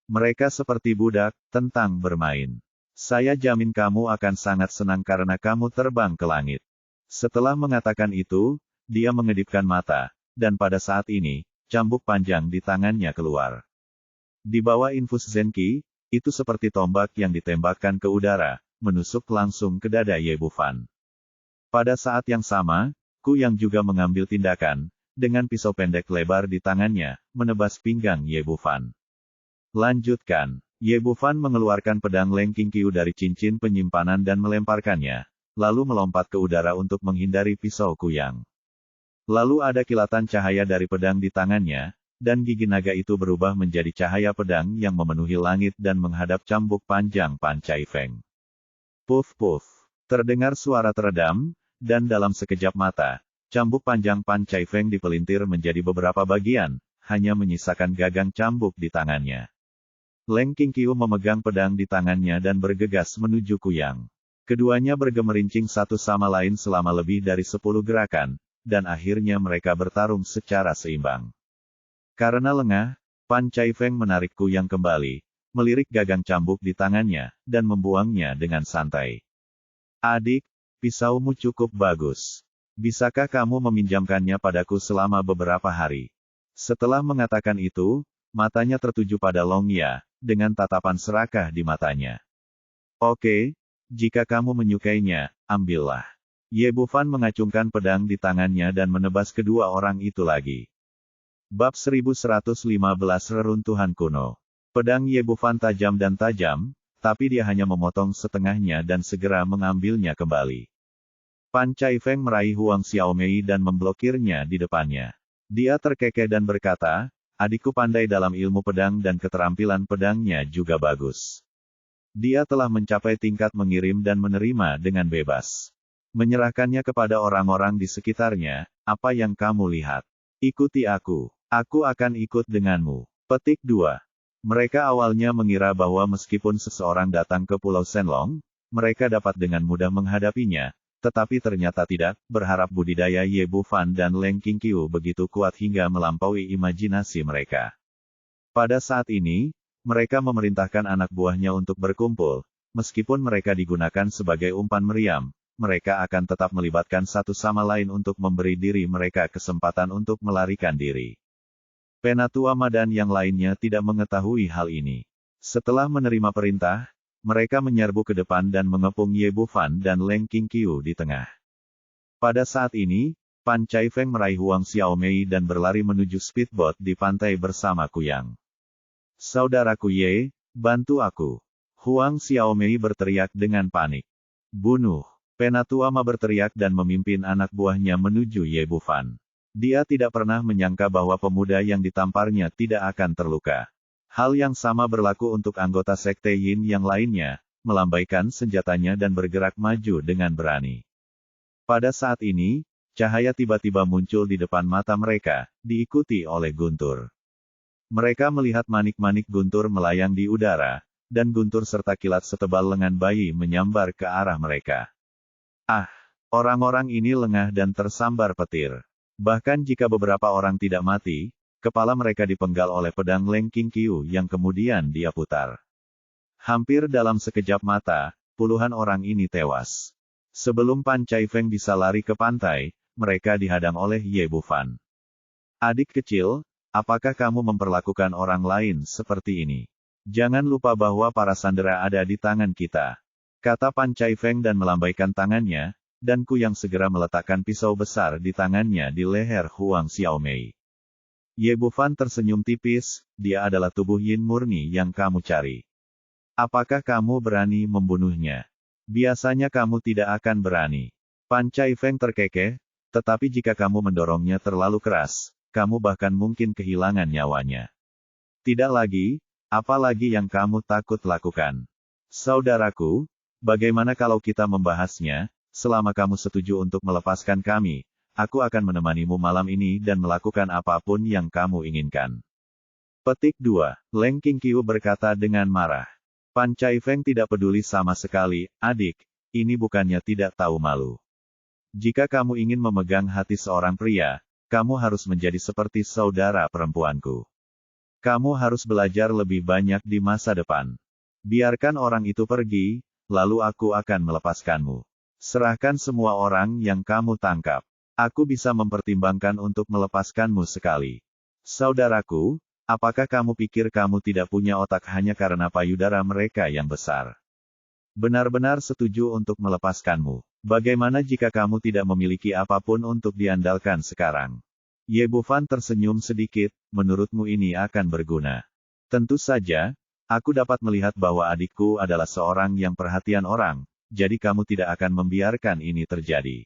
Mereka seperti budak, tentang bermain. Saya jamin kamu akan sangat senang karena kamu terbang ke langit. Setelah mengatakan itu, dia mengedipkan mata, dan pada saat ini, cambuk panjang di tangannya keluar. Di bawah infus Zenqi, itu seperti tombak yang ditembakkan ke udara, menusuk langsung ke dada Ye Bufan. Pada saat yang sama, Kuyang juga mengambil tindakan, dengan pisau pendek lebar di tangannya, menebas pinggang Ye Bufan. Lanjutkan. Ye Bufan mengeluarkan pedang Leng Qingqiu dari cincin penyimpanan dan melemparkannya, lalu melompat ke udara untuk menghindari pisau Kuyang. Lalu ada kilatan cahaya dari pedang di tangannya, dan gigi naga itu berubah menjadi cahaya pedang yang memenuhi langit dan menghadap cambuk panjang Pan Cai Feng. Puf-puf. Terdengar suara teredam, dan dalam sekejap mata, cambuk panjang Pan Cai Feng dipelintir menjadi beberapa bagian, hanya menyisakan gagang cambuk di tangannya. Leng Qingqiu memegang pedang di tangannya dan bergegas menuju Kuyang. Keduanya bergemerincing satu sama lain selama lebih dari 10 gerakan, dan akhirnya mereka bertarung secara seimbang. Karena lengah, Pan Cai Feng menarik Kuyang kembali, melirik gagang cambuk di tangannya, dan membuangnya dengan santai. Adik, pisaumu cukup bagus. Bisakah kamu meminjamkannya padaku selama beberapa hari? Setelah mengatakan itu, matanya tertuju pada Long Ya, dengan tatapan serakah di matanya. Oke, jika kamu menyukainya, ambillah. Ye Bufan mengacungkan pedang di tangannya dan menebas kedua orang itu lagi. Bab 1115 Reruntuhan Kuno. Pedang Ye Bufan tajam dan tajam, tapi dia hanya memotong setengahnya dan segera mengambilnya kembali. Pan Cai Feng meraih Huang Xiaomei dan memblokirnya di depannya. Dia terkekeh dan berkata, adikku pandai dalam ilmu pedang dan keterampilan pedangnya juga bagus. Dia telah mencapai tingkat mengirim dan menerima dengan bebas. Menyerahkannya kepada orang-orang di sekitarnya, apa yang kamu lihat? Ikuti aku. Aku akan ikut denganmu. Petik 2. Mereka awalnya mengira bahwa meskipun seseorang datang ke Pulau Shenlong, mereka dapat dengan mudah menghadapinya, tetapi ternyata tidak, berharap budidaya Ye Bufan dan Leng Qingqiu begitu kuat hingga melampaui imajinasi mereka. Pada saat ini, mereka memerintahkan anak buahnya untuk berkumpul, meskipun mereka digunakan sebagai umpan meriam, mereka akan tetap melibatkan satu sama lain untuk memberi diri mereka kesempatan untuk melarikan diri. Penatua Ma dan yang lainnya tidak mengetahui hal ini. Setelah menerima perintah, mereka menyerbu ke depan dan mengepung Ye Bufan dan Leng Qingqiu di tengah. Pada saat ini, Pan Caifeng meraih Huang Xiaomei dan berlari menuju speedboat di pantai bersama Kuyang. "Saudaraku Ye, bantu aku!" Huang Xiaomei berteriak dengan panik. "Bunuh!" Penatua Ma berteriak dan memimpin anak buahnya menuju Ye Bufan. Dia tidak pernah menyangka bahwa pemuda yang ditamparnya tidak akan terluka. Hal yang sama berlaku untuk anggota Sekte Yin yang lainnya, melambaikan senjatanya dan bergerak maju dengan berani. Pada saat ini, cahaya tiba-tiba muncul di depan mata mereka, diikuti oleh guntur. Mereka melihat manik-manik guntur melayang di udara, dan guntur serta kilat setebal lengan bayi menyambar ke arah mereka. Ah, orang-orang ini lengah dan tersambar petir. Bahkan jika beberapa orang tidak mati, kepala mereka dipenggal oleh pedang Leng Qingqiu yang kemudian dia putar. Hampir dalam sekejap mata, puluhan orang ini tewas. Sebelum Pan Caifeng bisa lari ke pantai, mereka dihadang oleh Ye Bufan. "Adik kecil, apakah kamu memperlakukan orang lain seperti ini? Jangan lupa bahwa para sandera ada di tangan kita," kata Pan Caifeng dan melambaikan tangannya, dan Kuyang segera meletakkan pisau besar di tangannya di leher Huang Xiaomei. Ye Bufan tersenyum tipis, "Dia adalah tubuh Yin murni yang kamu cari. Apakah kamu berani membunuhnya? Biasanya kamu tidak akan berani." Pan Caifeng terkekeh, "Tetapi jika kamu mendorongnya terlalu keras, kamu bahkan mungkin kehilangan nyawanya. Tidak lagi, apalagi yang kamu takut lakukan. Saudaraku, bagaimana kalau kita membahasnya? Selama kamu setuju untuk melepaskan kami, aku akan menemanimu malam ini dan melakukan apapun yang kamu inginkan." Petik 2. Leng Qingqiu berkata dengan marah. Pan Caifeng tidak peduli sama sekali, "Adik, ini bukannya tidak tahu malu. Jika kamu ingin memegang hati seorang pria, kamu harus menjadi seperti saudara perempuanku. Kamu harus belajar lebih banyak di masa depan. Biarkan orang itu pergi, lalu aku akan melepaskanmu. Serahkan semua orang yang kamu tangkap. Aku bisa mempertimbangkan untuk melepaskanmu sekali. Saudaraku, apakah kamu pikir kamu tidak punya otak hanya karena payudara mereka yang besar? Benar-benar setuju untuk melepaskanmu. Bagaimana jika kamu tidak memiliki apapun untuk diandalkan sekarang?" Ye Bufan tersenyum sedikit, "Menurutmu ini akan berguna? Tentu saja, aku dapat melihat bahwa adikku adalah seorang yang perhatian orang, jadi kamu tidak akan membiarkan ini terjadi.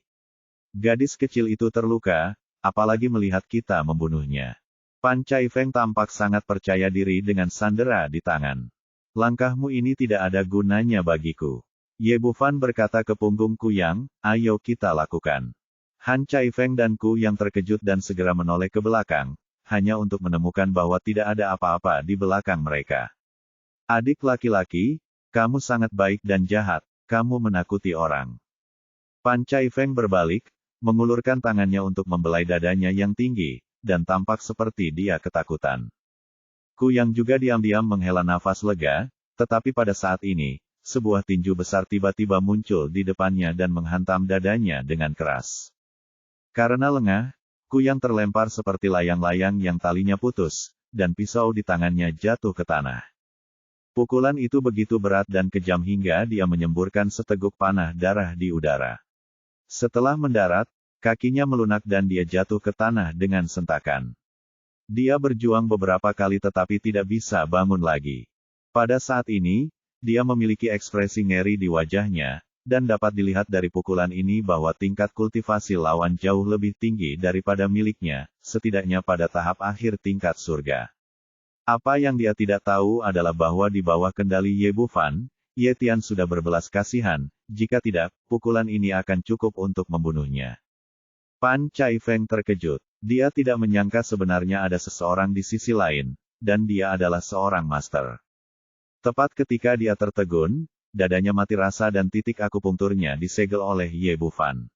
Gadis kecil itu terluka, apalagi melihat kita membunuhnya." Pan Caifeng tampak sangat percaya diri dengan sandera di tangan. "Langkahmu ini tidak ada gunanya bagiku." Ye Bufan berkata ke punggung Kuyang, "Ayo kita lakukan." Han Caifeng dan Kuyang terkejut dan segera menoleh ke belakang, hanya untuk menemukan bahwa tidak ada apa-apa di belakang mereka. "Adik laki-laki, kamu sangat baik dan jahat. Kamu menakuti orang." Pan Caifeng berbalik, mengulurkan tangannya untuk membelai dadanya yang tinggi, dan tampak seperti dia ketakutan. Kuyang juga diam-diam menghela nafas lega, tetapi pada saat ini, sebuah tinju besar tiba-tiba muncul di depannya dan menghantam dadanya dengan keras. Karena lengah, Kuyang terlempar seperti layang-layang yang talinya putus, dan pisau di tangannya jatuh ke tanah. Pukulan itu begitu berat dan kejam hingga dia menyemburkan seteguk panah darah di udara. Setelah mendarat, kakinya melunak dan dia jatuh ke tanah dengan sentakan. Dia berjuang beberapa kali tetapi tidak bisa bangun lagi. Pada saat ini, dia memiliki ekspresi ngeri di wajahnya, dan dapat dilihat dari pukulan ini bahwa tingkat kultivasi lawan jauh lebih tinggi daripada miliknya, setidaknya pada tahap akhir tingkat surga. Apa yang dia tidak tahu adalah bahwa di bawah kendali Ye Bufan, Ye Tian sudah berbelas kasihan, jika tidak, pukulan ini akan cukup untuk membunuhnya. Pan Caifeng terkejut. Dia tidak menyangka sebenarnya ada seseorang di sisi lain, dan dia adalah seorang master. Tepat ketika dia tertegun, dadanya mati rasa dan titik akupunkturnya disegel oleh Ye Bufan.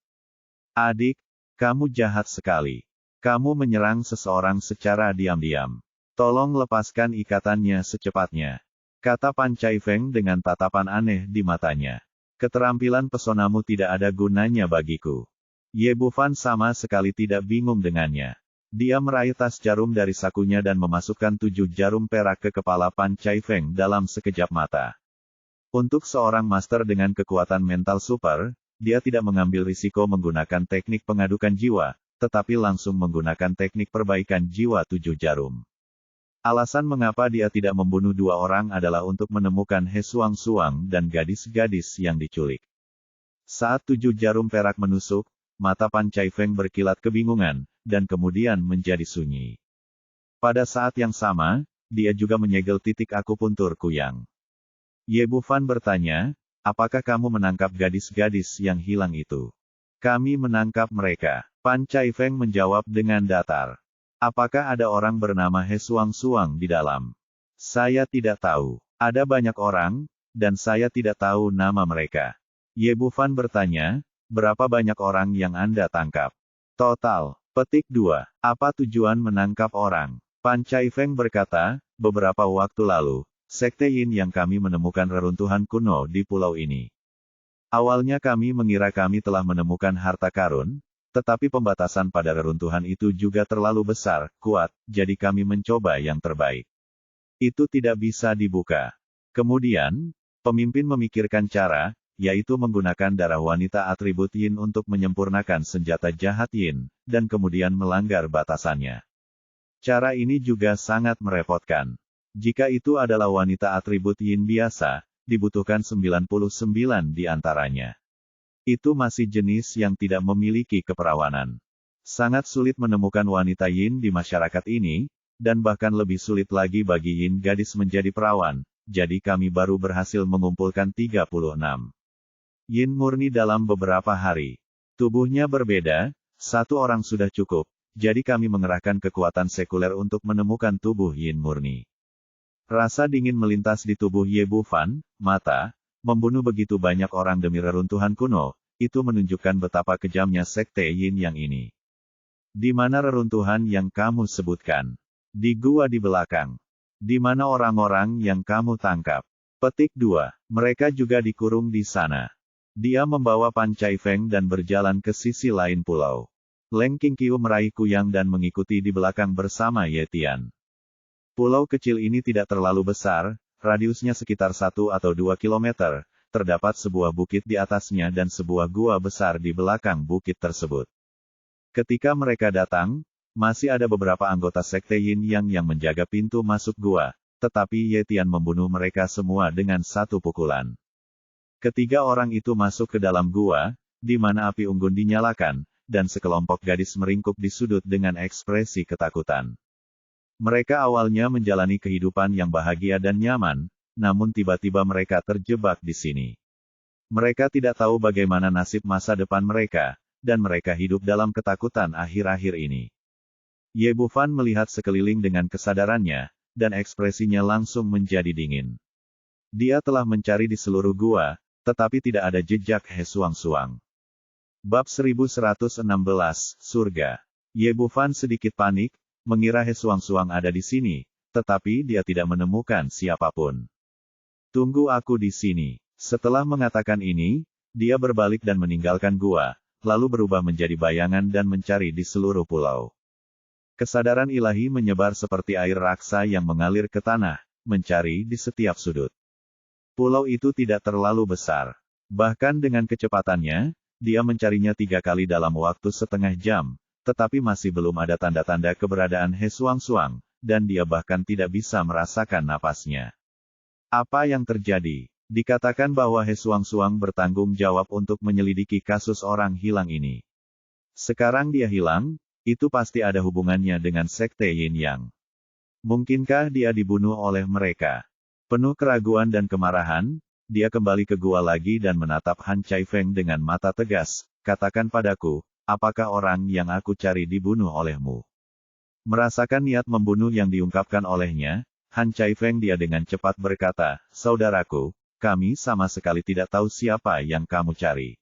Adik, kamu jahat sekali. Kamu menyerang seseorang secara diam-diam. Tolong lepaskan ikatannya secepatnya, kata Pan Chai Feng dengan tatapan aneh di matanya. Keterampilan pesonamu tidak ada gunanya bagiku. Ye Bufan sama sekali tidak bingung dengannya. Dia meraih tas jarum dari sakunya dan memasukkan 7 jarum perak ke kepala Pan Chai Feng dalam sekejap mata. Untuk seorang master dengan kekuatan mental super, dia tidak mengambil risiko menggunakan teknik pengadukan jiwa, tetapi langsung menggunakan teknik perbaikan jiwa 7 jarum. Alasan mengapa dia tidak membunuh 2 orang adalah untuk menemukan He Suang-Suang dan gadis-gadis yang diculik. Saat 7 jarum perak menusuk, mata Pan Chai Feng berkilat kebingungan, dan kemudian menjadi sunyi. Pada saat yang sama, dia juga menyegel titik akupuntur Kuyang. Ye Bufan bertanya, apakah kamu menangkap gadis-gadis yang hilang itu? Kami menangkap mereka. Pan Chai Feng menjawab dengan datar. Apakah ada orang bernama He Suang-Suang di dalam? Saya tidak tahu. Ada banyak orang, dan saya tidak tahu nama mereka. Ye Bufan bertanya, berapa banyak orang yang Anda tangkap? Total. Petik 2. Apa tujuan menangkap orang? Pan Chai Feng berkata, beberapa waktu lalu, Sekte Yin yang kami menemukan reruntuhan kuno di pulau ini. Awalnya kami mengira kami telah menemukan harta karun, tetapi pembatasan pada reruntuhan itu juga terlalu besar, kuat, jadi kami mencoba yang terbaik. Itu tidak bisa dibuka. Kemudian, pemimpin memikirkan cara, yaitu menggunakan darah wanita atribut Yin untuk menyempurnakan senjata jahat Yin, dan kemudian melanggar batasannya. Cara ini juga sangat merepotkan. Jika itu adalah wanita atribut Yin biasa, dibutuhkan 99 di antaranya. Itu masih jenis yang tidak memiliki keperawanan. Sangat sulit menemukan wanita Yin di masyarakat ini, dan bahkan lebih sulit lagi bagi Yin gadis menjadi perawan, jadi kami baru berhasil mengumpulkan 36 Yin murni dalam beberapa hari. Tubuhnya berbeda, 1 orang sudah cukup, jadi kami mengerahkan kekuatan sekuler untuk menemukan tubuh Yin murni. Rasa dingin melintas di tubuh Ye Bufan, mata, membunuh begitu banyak orang demi reruntuhan kuno, itu menunjukkan betapa kejamnya Sekte Yin yang ini. Di mana reruntuhan yang kamu sebutkan? Di gua di belakang. Di mana orang-orang yang kamu tangkap? Petik 2. Mereka juga dikurung di sana. Dia membawa Pan Chai Feng dan berjalan ke sisi lain pulau. Leng Qingqiu meraih Kuyang dan mengikuti di belakang bersama Ye Tian. Pulau kecil ini tidak terlalu besar, radiusnya sekitar 1 atau 2 kilometer, terdapat sebuah bukit di atasnya dan sebuah gua besar di belakang bukit tersebut. Ketika mereka datang, masih ada beberapa anggota Sekte Yin yang menjaga pintu masuk gua, tetapi Ye Tian membunuh mereka semua dengan 1 pukulan. Ketiga orang itu masuk ke dalam gua, di mana api unggun dinyalakan, dan sekelompok gadis meringkuk di sudut dengan ekspresi ketakutan. Mereka awalnya menjalani kehidupan yang bahagia dan nyaman, namun tiba-tiba mereka terjebak di sini. Mereka tidak tahu bagaimana nasib masa depan mereka, dan mereka hidup dalam ketakutan akhir-akhir ini. Ye Bufan melihat sekeliling dengan kesadarannya, dan ekspresinya langsung menjadi dingin. Dia telah mencari di seluruh gua, tetapi tidak ada jejak He Suang-Suang. Bab 1116, Surga. Ye Bufan sedikit panik, mengira He Suang-Suang ada di sini, tetapi dia tidak menemukan siapapun. Tunggu aku di sini. Setelah mengatakan ini, dia berbalik dan meninggalkan gua, lalu berubah menjadi bayangan dan mencari di seluruh pulau. Kesadaran ilahi menyebar seperti air raksa yang mengalir ke tanah, mencari di setiap sudut. Pulau itu tidak terlalu besar. Bahkan dengan kecepatannya, dia mencarinya 3 kali dalam waktu setengah jam, tetapi masih belum ada tanda-tanda keberadaan He Suang-Suang, dan dia bahkan tidak bisa merasakan napasnya. Apa yang terjadi? Dikatakan bahwa He Suang-Suang bertanggung jawab untuk menyelidiki kasus orang hilang ini. Sekarang dia hilang, itu pasti ada hubungannya dengan Sekte Yin Yang. Mungkinkah dia dibunuh oleh mereka? Penuh keraguan dan kemarahan, dia kembali ke gua lagi dan menatap Han Chai Feng dengan mata tegas, katakan padaku, apakah orang yang aku cari dibunuh olehmu? Merasakan niat membunuh yang diungkapkan olehnya, Han Chai Feng dia dengan cepat berkata, saudaraku, kami sama sekali tidak tahu siapa yang kamu cari.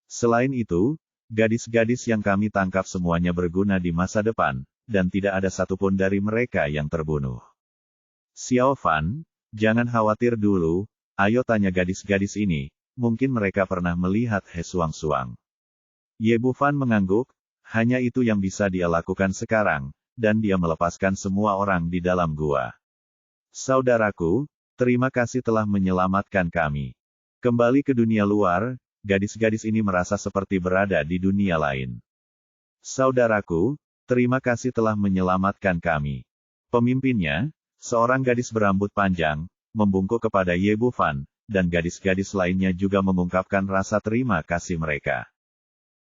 Selain itu, gadis-gadis yang kami tangkap semuanya berguna di masa depan, dan tidak ada satupun dari mereka yang terbunuh. Xiao Fan, jangan khawatir dulu, ayo tanya gadis-gadis ini, mungkin mereka pernah melihat He Suang-Suang. Ye Bufan mengangguk, hanya itu yang bisa dia lakukan sekarang, dan dia melepaskan semua orang di dalam gua. Saudaraku, terima kasih telah menyelamatkan kami. Kembali ke dunia luar, gadis-gadis ini merasa seperti berada di dunia lain. Saudaraku, terima kasih telah menyelamatkan kami. Pemimpinnya, seorang gadis berambut panjang, membungkuk kepada Ye Bufan, dan gadis-gadis lainnya juga mengungkapkan rasa terima kasih mereka.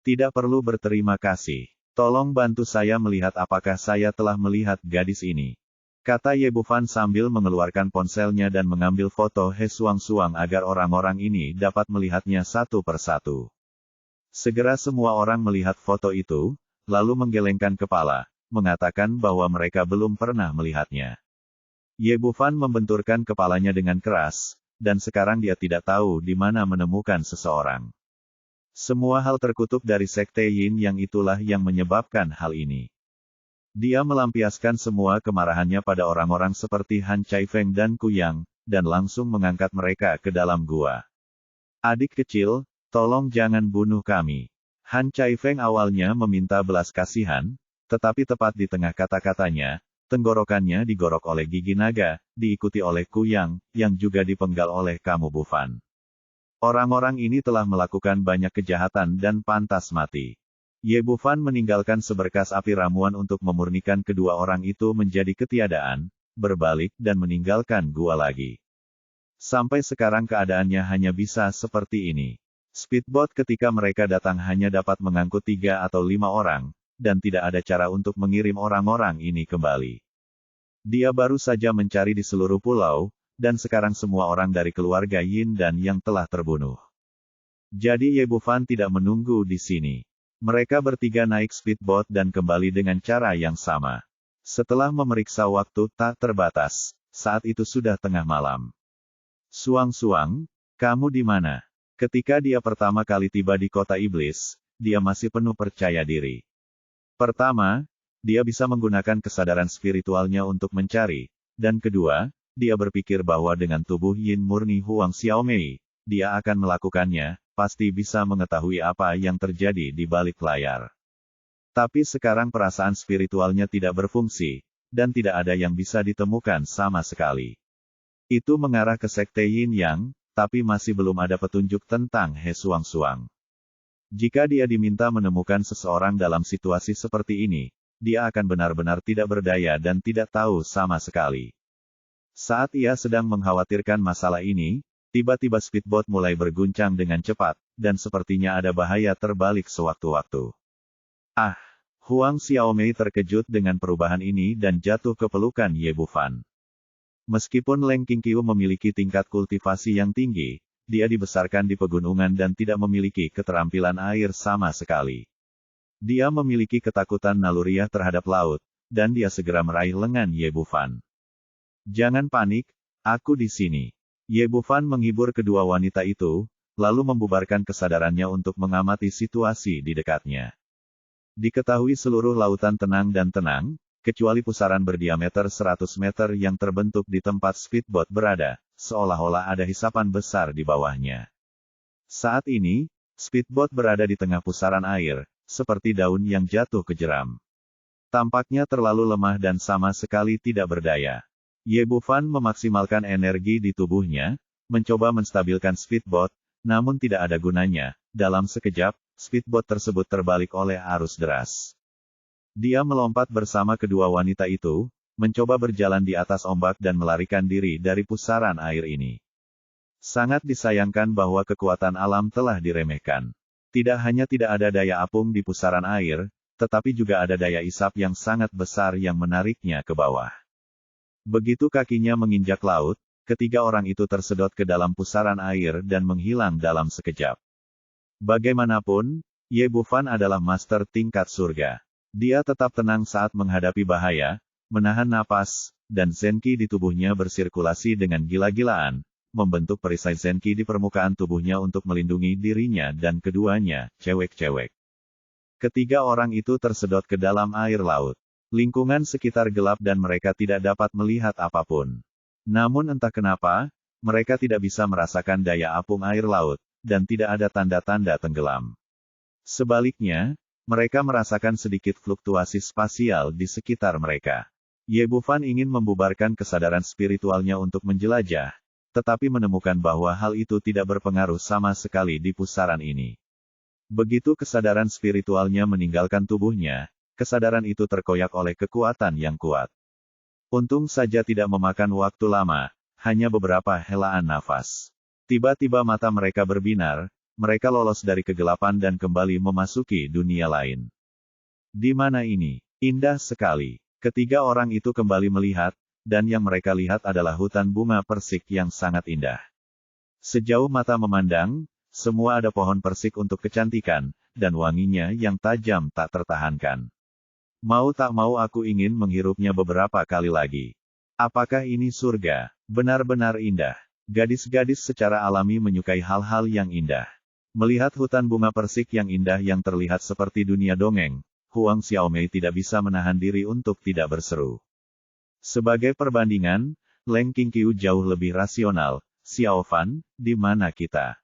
Tidak perlu berterima kasih. Tolong bantu saya melihat apakah saya telah melihat gadis ini. Kata Ye Bufan sambil mengeluarkan ponselnya dan mengambil foto He Suang-Suang agar orang-orang ini dapat melihatnya satu persatu. Segera semua orang melihat foto itu, lalu menggelengkan kepala, mengatakan bahwa mereka belum pernah melihatnya. Ye Bufan membenturkan kepalanya dengan keras, dan sekarang dia tidak tahu di mana menemukan seseorang. Semua hal terkutuk dari Sekte Yin yang itulah yang menyebabkan hal ini. Dia melampiaskan semua kemarahannya pada orang-orang seperti Han Caifeng dan Kuyang, dan langsung mengangkat mereka ke dalam gua. Adik kecil, tolong jangan bunuh kami. Han Caifeng awalnya meminta belas kasihan, tetapi tepat di tengah kata-katanya, tenggorokannya digorok oleh gigi naga, diikuti oleh Kuyang, yang juga dipenggal oleh Kamu Bufan. Orang-orang ini telah melakukan banyak kejahatan dan pantas mati. Ye Bufan meninggalkan seberkas api ramuan untuk memurnikan kedua orang itu menjadi ketiadaan, berbalik dan meninggalkan gua lagi. Sampai sekarang keadaannya hanya bisa seperti ini. Speedboat ketika mereka datang hanya dapat mengangkut 3 atau 5 orang, dan tidak ada cara untuk mengirim orang-orang ini kembali. Dia baru saja mencari di seluruh pulau, dan sekarang semua orang dari keluarga Yin dan yang telah terbunuh. Jadi Ye Bufan tidak menunggu di sini. Mereka bertiga naik speedboat dan kembali dengan cara yang sama. Setelah memeriksa waktu tak terbatas, saat itu sudah tengah malam. Suang-Suang, kamu di mana? Ketika dia pertama kali tiba di kota iblis, dia masih penuh percaya diri. Pertama, dia bisa menggunakan kesadaran spiritualnya untuk mencari, dan kedua, dia berpikir bahwa dengan tubuh Yin murni Huang Xiaomei, dia akan melakukannya, pasti bisa mengetahui apa yang terjadi di balik layar. Tapi sekarang perasaan spiritualnya tidak berfungsi, dan tidak ada yang bisa ditemukan sama sekali. Itu mengarah ke Sekte Yin Yang, tapi masih belum ada petunjuk tentang He Suang-Suang. Jika dia diminta menemukan seseorang dalam situasi seperti ini, dia akan benar-benar tidak berdaya dan tidak tahu sama sekali. Saat ia sedang mengkhawatirkan masalah ini, tiba-tiba speedboat mulai berguncang dengan cepat, dan sepertinya ada bahaya terbalik sewaktu-waktu. Ah! Huang Xiaomei terkejut dengan perubahan ini dan jatuh ke pelukan Ye Bufan. Meskipun Leng Qingqiu memiliki tingkat kultivasi yang tinggi, dia dibesarkan di pegunungan dan tidak memiliki keterampilan air sama sekali. Dia memiliki ketakutan naluriah terhadap laut, dan dia segera meraih lengan Ye Bufan. Jangan panik, aku di sini. Ye Bufan menghibur kedua wanita itu, lalu membubarkan kesadarannya untuk mengamati situasi di dekatnya. Diketahui seluruh lautan tenang dan tenang, kecuali pusaran berdiameter 100 meter yang terbentuk di tempat speedboat berada, seolah-olah ada hisapan besar di bawahnya. Saat ini, speedboat berada di tengah pusaran air, seperti daun yang jatuh ke jeram. Tampaknya terlalu lemah dan sama sekali tidak berdaya. Ye Bufan memaksimalkan energi di tubuhnya, mencoba menstabilkan speedboat, namun tidak ada gunanya. Dalam sekejap, speedboat tersebut terbalik oleh arus deras. Dia melompat bersama kedua wanita itu, mencoba berjalan di atas ombak dan melarikan diri dari pusaran air ini. Sangat disayangkan bahwa kekuatan alam telah diremehkan. Tidak hanya tidak ada daya apung di pusaran air, tetapi juga ada daya isap yang sangat besar yang menariknya ke bawah. Begitu kakinya menginjak laut, ketiga orang itu tersedot ke dalam pusaran air dan menghilang dalam sekejap. Bagaimanapun, Ye Bufan adalah master tingkat surga. Dia tetap tenang saat menghadapi bahaya, menahan napas, dan Zenki di tubuhnya bersirkulasi dengan gila-gilaan, membentuk perisai Zenki di permukaan tubuhnya untuk melindungi dirinya dan keduanya, cewek-cewek. Ketiga orang itu tersedot ke dalam air laut. Lingkungan sekitar gelap dan mereka tidak dapat melihat apapun. Namun entah kenapa, mereka tidak bisa merasakan daya apung air laut, dan tidak ada tanda-tanda tenggelam. Sebaliknya, mereka merasakan sedikit fluktuasi spasial di sekitar mereka. Ye Bufan ingin membubarkan kesadaran spiritualnya untuk menjelajah, tetapi menemukan bahwa hal itu tidak berpengaruh sama sekali di pusaran ini. Begitu kesadaran spiritualnya meninggalkan tubuhnya, kesadaran itu terkoyak oleh kekuatan yang kuat. Untung saja tidak memakan waktu lama, hanya beberapa helaan nafas. Tiba-tiba mata mereka berbinar, mereka lolos dari kegelapan dan kembali memasuki dunia lain. Di mana ini? Indah sekali. Ketiga orang itu kembali melihat, dan yang mereka lihat adalah hutan bunga persik yang sangat indah. Sejauh mata memandang, semua ada pohon persik untuk kecantikan, dan wanginya yang tajam tak tertahankan. Mau tak mau aku ingin menghirupnya beberapa kali lagi. Apakah ini surga? Benar-benar indah. Gadis-gadis secara alami menyukai hal-hal yang indah. Melihat hutan bunga persik yang indah yang terlihat seperti dunia dongeng, Huang Xiaomei tidak bisa menahan diri untuk tidak berseru. Sebagai perbandingan, Leng Qingqiu jauh lebih rasional. Xiao Fan, di mana kita?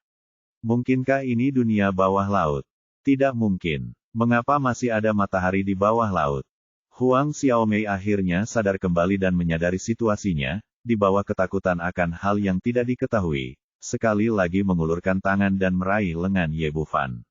Mungkinkah ini dunia bawah laut? Tidak mungkin. Mengapa masih ada matahari di bawah laut? Huang Xiaomei akhirnya sadar kembali dan menyadari situasinya, di bawah ketakutan akan hal yang tidak diketahui. Sekali lagi mengulurkan tangan dan meraih lengan Ye Bufan.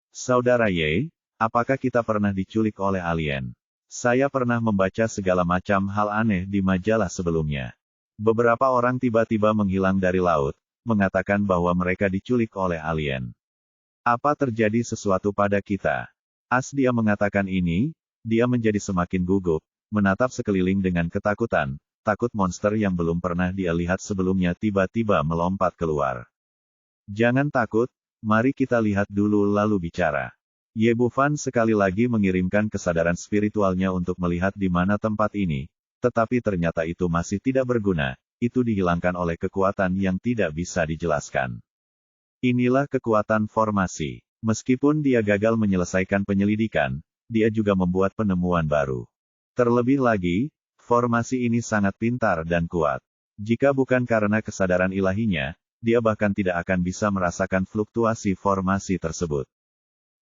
Saudara Ye, apakah kita pernah diculik oleh alien? Saya pernah membaca segala macam hal aneh di majalah sebelumnya. Beberapa orang tiba-tiba menghilang dari laut, mengatakan bahwa mereka diculik oleh alien. Apa terjadi sesuatu pada kita? As dia mengatakan ini, dia menjadi semakin gugup, menatap sekeliling dengan ketakutan, takut monster yang belum pernah dia lihat sebelumnya tiba-tiba melompat keluar. Jangan takut, mari kita lihat dulu lalu bicara. Ye Bufan sekali lagi mengirimkan kesadaran spiritualnya untuk melihat di mana tempat ini, tetapi ternyata itu masih tidak berguna, itu dihilangkan oleh kekuatan yang tidak bisa dijelaskan. Inilah kekuatan formasi. Meskipun dia gagal menyelesaikan penyelidikan, dia juga membuat penemuan baru. Terlebih lagi, formasi ini sangat pintar dan kuat. Jika bukan karena kesadaran ilahinya, dia bahkan tidak akan bisa merasakan fluktuasi formasi tersebut.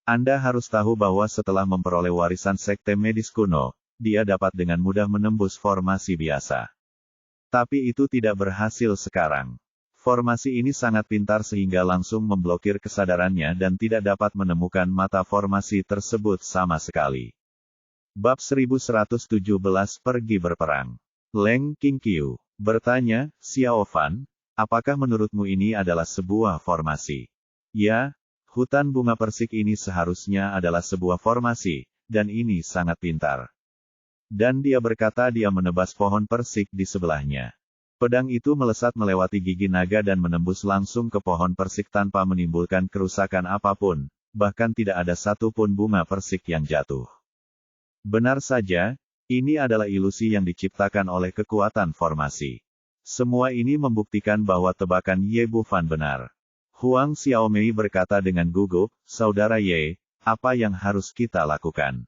Anda harus tahu bahwa setelah memperoleh warisan sekte medis kuno, dia dapat dengan mudah menembus formasi biasa. Tapi itu tidak berhasil sekarang. Formasi ini sangat pintar sehingga langsung memblokir kesadarannya dan tidak dapat menemukan mata formasi tersebut sama sekali. Bab 1117 Pergi Berperang. Leng Qingqiu bertanya, Xiao Fan, apakah menurutmu ini adalah sebuah formasi? Ya, hutan bunga persik ini seharusnya adalah sebuah formasi, dan ini sangat pintar. Dan dia berkata dia menebas pohon persik di sebelahnya. Pedang itu melesat melewati gigi naga dan menembus langsung ke pohon persik tanpa menimbulkan kerusakan apapun, bahkan tidak ada satupun bunga persik yang jatuh. Benar saja, ini adalah ilusi yang diciptakan oleh kekuatan formasi. Semua ini membuktikan bahwa tebakan Ye Bufan benar. Huang Xiaomei berkata dengan gugup, Saudara Ye, apa yang harus kita lakukan?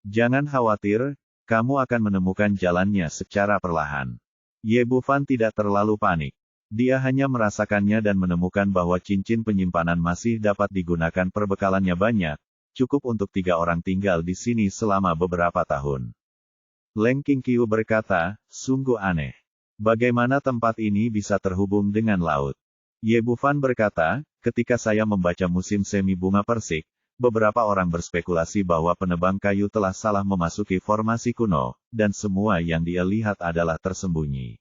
Jangan khawatir, kamu akan menemukan jalannya secara perlahan. Ye Bufan tidak terlalu panik. Dia hanya merasakannya dan menemukan bahwa cincin penyimpanan masih dapat digunakan perbekalannya banyak, cukup untuk 3 orang tinggal di sini selama beberapa tahun. Leng Qingqiu berkata, sungguh aneh. Bagaimana tempat ini bisa terhubung dengan laut? Ye Bufan berkata, ketika saya membaca musim semi bunga persik, beberapa orang berspekulasi bahwa penebang kayu telah salah memasuki formasi kuno, dan semua yang dia lihat adalah tersembunyi.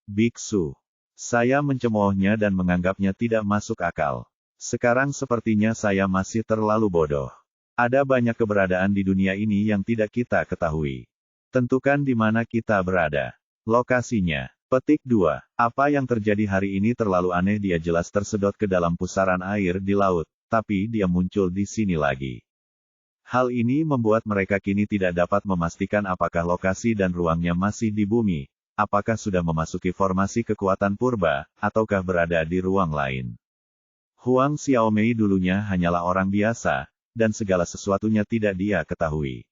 Biksu. Saya mencemoohnya dan menganggapnya tidak masuk akal. Sekarang sepertinya saya masih terlalu bodoh. Ada banyak keberadaan di dunia ini yang tidak kita ketahui. Tentukan di mana kita berada. Lokasinya. Petik 2. Apa yang terjadi hari ini terlalu aneh. Dia jelas tersedot ke dalam pusaran air di laut. Tapi dia muncul di sini lagi. Hal ini membuat mereka kini tidak dapat memastikan apakah lokasi dan ruangnya masih di bumi, apakah sudah memasuki formasi kekuatan purba, ataukah berada di ruang lain. Huang Xiaomei dulunya hanyalah orang biasa, dan segala sesuatunya tidak dia ketahui.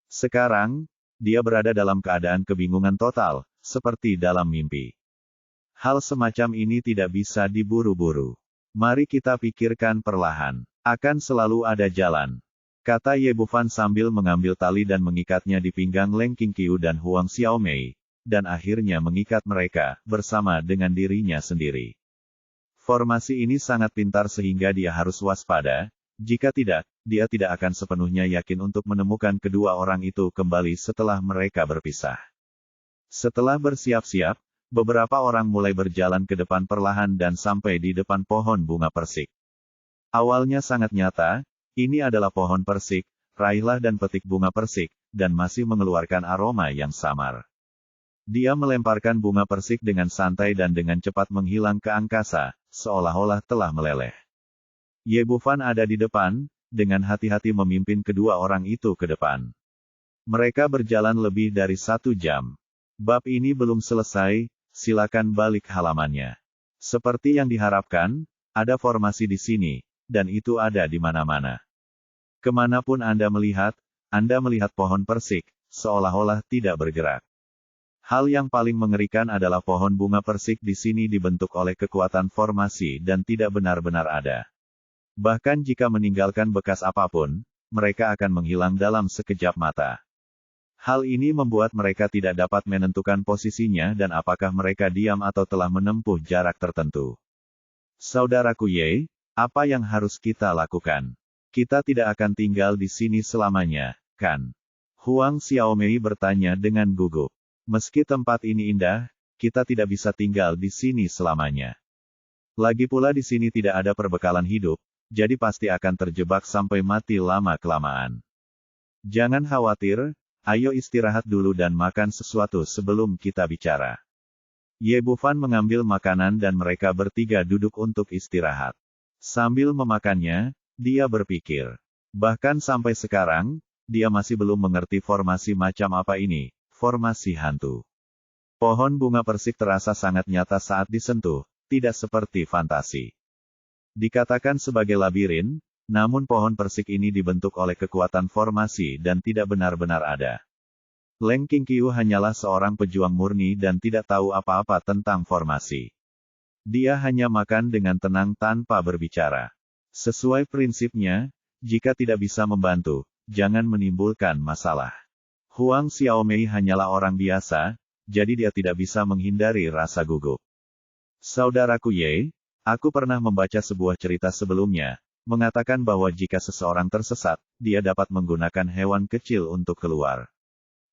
Sekarang, dia berada dalam keadaan kebingungan total, seperti dalam mimpi. Hal semacam ini tidak bisa diburu-buru. Mari kita pikirkan perlahan. Akan selalu ada jalan, kata Ye Bufan sambil mengambil tali dan mengikatnya di pinggang Leng Qingqiu dan Huang Xiaomei, dan akhirnya mengikat mereka, bersama dengan dirinya sendiri. Formasi ini sangat pintar sehingga dia harus waspada, jika tidak, dia tidak akan sepenuhnya yakin untuk menemukan kedua orang itu kembali setelah mereka berpisah. Setelah bersiap-siap, beberapa orang mulai berjalan ke depan perlahan dan sampai di depan pohon bunga persik. Awalnya sangat nyata, ini adalah pohon persik, raihlah dan petik bunga persik, dan masih mengeluarkan aroma yang samar. Dia melemparkan bunga persik dengan santai dan dengan cepat menghilang ke angkasa, seolah-olah telah meleleh. Ye Bufan ada di depan, dengan hati-hati memimpin kedua orang itu ke depan. Mereka berjalan lebih dari 1 jam. Bab ini belum selesai, silakan balik halamannya. Seperti yang diharapkan, ada formasi di sini, dan itu ada di mana-mana. Kemanapun Anda melihat pohon persik, seolah-olah tidak bergerak. Hal yang paling mengerikan adalah pohon bunga persik di sini dibentuk oleh kekuatan formasi dan tidak benar-benar ada. Bahkan jika meninggalkan bekas apapun, mereka akan menghilang dalam sekejap mata. Hal ini membuat mereka tidak dapat menentukan posisinya dan apakah mereka diam atau telah menempuh jarak tertentu. Saudaraku Ye, apa yang harus kita lakukan? Kita tidak akan tinggal di sini selamanya, kan? Huang Xiaomei bertanya dengan gugup. Meski tempat ini indah, kita tidak bisa tinggal di sini selamanya. Lagi pula di sini tidak ada perbekalan hidup, jadi pasti akan terjebak sampai mati lama-kelamaan. Jangan khawatir, ayo istirahat dulu dan makan sesuatu sebelum kita bicara. Ye Bufan mengambil makanan dan mereka bertiga duduk untuk istirahat. Sambil memakannya, dia berpikir. Bahkan sampai sekarang, dia masih belum mengerti formasi macam apa ini, formasi hantu. Pohon bunga persik terasa sangat nyata saat disentuh, tidak seperti fantasi. Dikatakan sebagai labirin, namun pohon persik ini dibentuk oleh kekuatan formasi dan tidak benar-benar ada. Leng Qingqiu hanyalah seorang pejuang murni dan tidak tahu apa-apa tentang formasi. Dia hanya makan dengan tenang tanpa berbicara. Sesuai prinsipnya, jika tidak bisa membantu, jangan menimbulkan masalah. Huang Xiaomei hanyalah orang biasa, jadi dia tidak bisa menghindari rasa gugup. Saudaraku Ye, aku pernah membaca sebuah cerita sebelumnya, mengatakan bahwa jika seseorang tersesat, dia dapat menggunakan hewan kecil untuk keluar.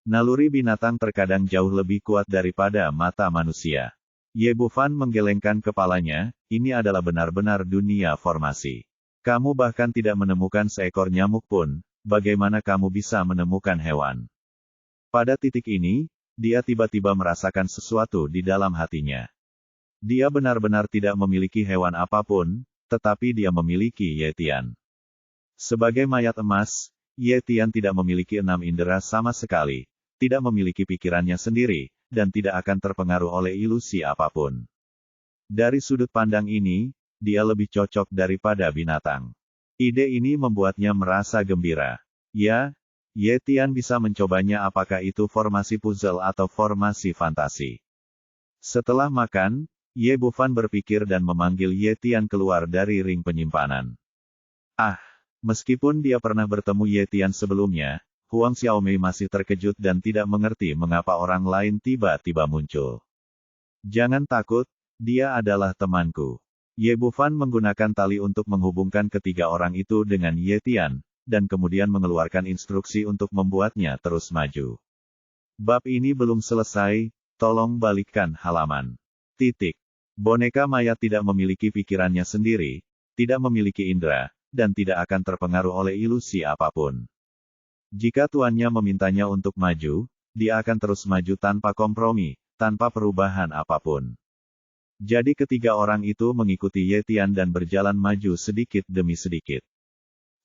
Naluri binatang terkadang jauh lebih kuat daripada mata manusia. Ye Bufan menggelengkan kepalanya, ini adalah benar-benar dunia formasi. Kamu bahkan tidak menemukan seekor nyamuk pun, bagaimana kamu bisa menemukan hewan? Pada titik ini, dia tiba-tiba merasakan sesuatu di dalam hatinya. Dia benar-benar tidak memiliki hewan apapun, tetapi dia memiliki Ye Tian. Sebagai mayat emas, Ye Tian tidak memiliki 6 indera sama sekali, tidak memiliki pikirannya sendiri, dan tidak akan terpengaruh oleh ilusi apapun. Dari sudut pandang ini, dia lebih cocok daripada binatang. Ide ini membuatnya merasa gembira. Ya, Ye Tian bisa mencobanya apakah itu formasi puzzle atau formasi fantasi. Setelah makan, Ye Bufan berpikir dan memanggil Ye Tian keluar dari ring penyimpanan. Meskipun dia pernah bertemu Ye Tian sebelumnya, Huang Xiaomei masih terkejut dan tidak mengerti mengapa orang lain tiba-tiba muncul. Jangan takut, dia adalah temanku. Ye Bufan menggunakan tali untuk menghubungkan ketiga orang itu dengan Ye Tian, dan kemudian mengeluarkan instruksi untuk membuatnya terus maju. Bab ini belum selesai, tolong balikkan halaman. Boneka mayat tidak memiliki pikirannya sendiri, tidak memiliki indera, dan tidak akan terpengaruh oleh ilusi apapun. Jika tuannya memintanya untuk maju, dia akan terus maju tanpa kompromi, tanpa perubahan apapun. Jadi ketiga orang itu mengikuti Ye Tian dan berjalan maju sedikit demi sedikit.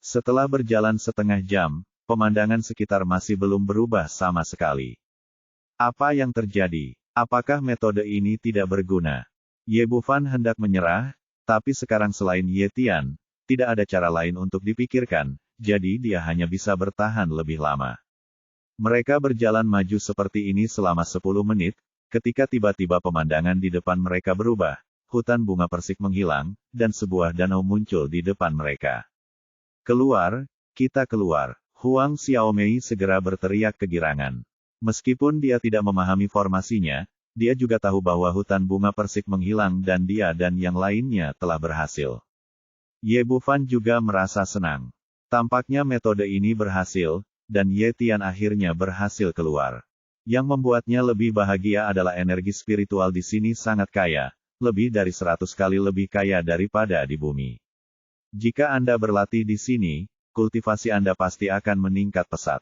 Setelah berjalan setengah jam, pemandangan sekitar masih belum berubah sama sekali. Apa yang terjadi? Apakah metode ini tidak berguna? Ye Bufan hendak menyerah, tapi sekarang selain Ye Tian, tidak ada cara lain untuk dipikirkan, jadi dia hanya bisa bertahan lebih lama. Mereka berjalan maju seperti ini selama 10 menit, ketika tiba-tiba pemandangan di depan mereka berubah, hutan bunga persik menghilang, dan sebuah danau muncul di depan mereka. Keluar, kita keluar. Huang Xiaomei segera berteriak kegirangan. Meskipun dia tidak memahami formasinya, dia juga tahu bahwa hutan bunga persik menghilang dan dia dan yang lainnya telah berhasil. Ye Bufan juga merasa senang. Tampaknya metode ini berhasil, dan Ye Tian akhirnya berhasil keluar. Yang membuatnya lebih bahagia adalah energi spiritual di sini sangat kaya, lebih dari 100 kali lebih kaya daripada di bumi. Jika Anda berlatih di sini, kultivasi Anda pasti akan meningkat pesat.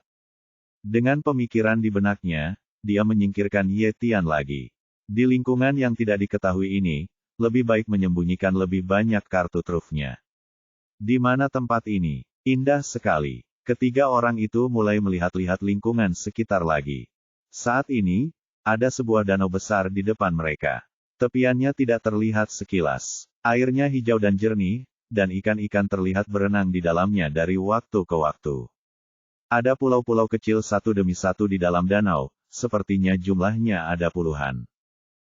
Dengan pemikiran di benaknya, dia menyingkirkan Ye Tian lagi. Di lingkungan yang tidak diketahui ini, lebih baik menyembunyikan lebih banyak kartu trufnya. Di mana tempat ini? Indah sekali. Ketiga orang itu mulai melihat-lihat lingkungan sekitar lagi. Saat ini, ada sebuah danau besar di depan mereka. Tepiannya tidak terlihat sekilas. Airnya hijau dan jernih, dan ikan-ikan terlihat berenang di dalamnya dari waktu ke waktu. Ada pulau-pulau kecil satu demi satu di dalam danau, sepertinya jumlahnya ada puluhan.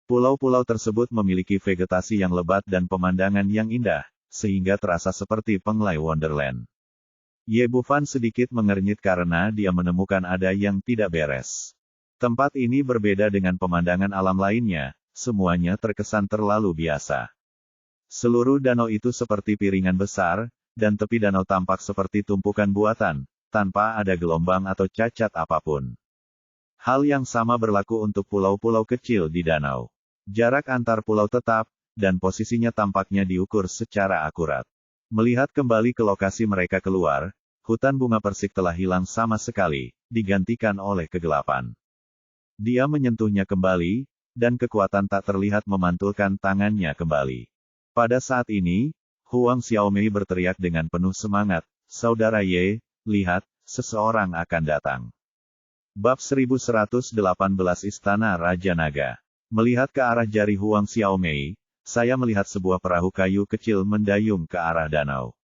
Pulau-pulau tersebut memiliki vegetasi yang lebat dan pemandangan yang indah, sehingga terasa seperti penglai Wonderland. Ye Bufan sedikit mengernyit karena dia menemukan ada yang tidak beres. Tempat ini berbeda dengan pemandangan alam lainnya, semuanya terkesan terlalu biasa. Seluruh danau itu seperti piringan besar, dan tepi danau tampak seperti tumpukan buatan, tanpa ada gelombang atau cacat apapun. Hal yang sama berlaku untuk pulau-pulau kecil di danau. Jarak antar pulau tetap, dan posisinya tampaknya diukur secara akurat. Melihat kembali ke lokasi mereka keluar, hutan bunga persik telah hilang sama sekali, digantikan oleh kegelapan. Dia menyentuhnya kembali, dan kekuatan tak terlihat memantulkan tangannya kembali. Pada saat ini, Huang Xiaomei berteriak dengan penuh semangat, "Saudara Ye, lihat, seseorang akan datang." Bab 1118 Istana Raja Naga. Melihat ke arah jari Huang Xiaomei, saya melihat sebuah perahu kayu kecil mendayung ke arah danau.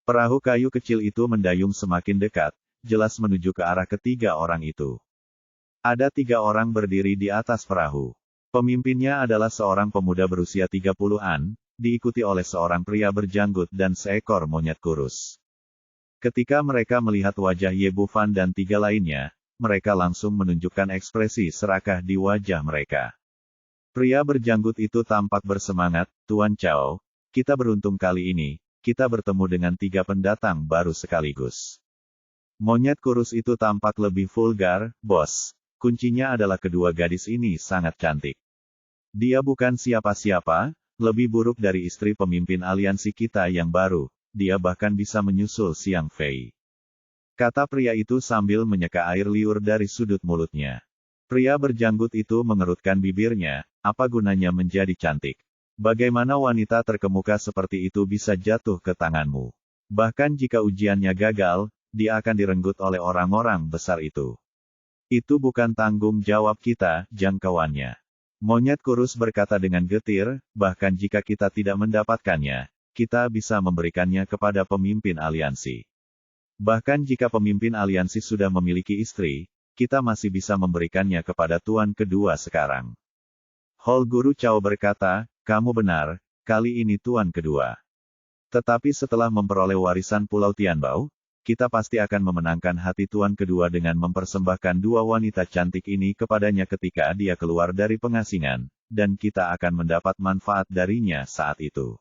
Perahu kayu kecil itu mendayung semakin dekat, jelas menuju ke arah ketiga orang itu. Ada 3 orang berdiri di atas perahu. Pemimpinnya adalah seorang pemuda berusia 30-an, diikuti oleh seorang pria berjanggut dan seekor monyet kurus. Ketika mereka melihat wajah Ye Bufan dan 3 lainnya, mereka langsung menunjukkan ekspresi serakah di wajah mereka. Pria berjanggut itu tampak bersemangat, "Tuan Chao, kita beruntung kali ini, kita bertemu dengan 3 pendatang baru sekaligus." Monyet kurus itu tampak lebih vulgar, "Bos, kuncinya adalah kedua gadis ini sangat cantik. Dia bukan siapa-siapa, lebih buruk dari istri pemimpin aliansi kita yang baru, dia bahkan bisa menyusul Xiang Fei," kata pria itu sambil menyeka air liur dari sudut mulutnya. Pria berjanggut itu mengerutkan bibirnya, "Apa gunanya menjadi cantik? Bagaimana wanita terkemuka seperti itu bisa jatuh ke tanganmu? Bahkan jika ujiannya gagal, dia akan direnggut oleh orang-orang besar itu. Itu bukan tanggung jawab kita, jangkauannya." Monyet kurus berkata dengan getir, "Bahkan jika kita tidak mendapatkannya, kita bisa memberikannya kepada pemimpin aliansi. Bahkan jika pemimpin aliansi sudah memiliki istri, kita masih bisa memberikannya kepada tuan kedua sekarang." Hall Guru Chao berkata, "Kamu benar, kali ini tuan kedua. Tetapi setelah memperoleh warisan Pulau Tianbao, kita pasti akan memenangkan hati tuan kedua dengan mempersembahkan 2 wanita cantik ini kepadanya ketika dia keluar dari pengasingan, dan kita akan mendapat manfaat darinya saat itu."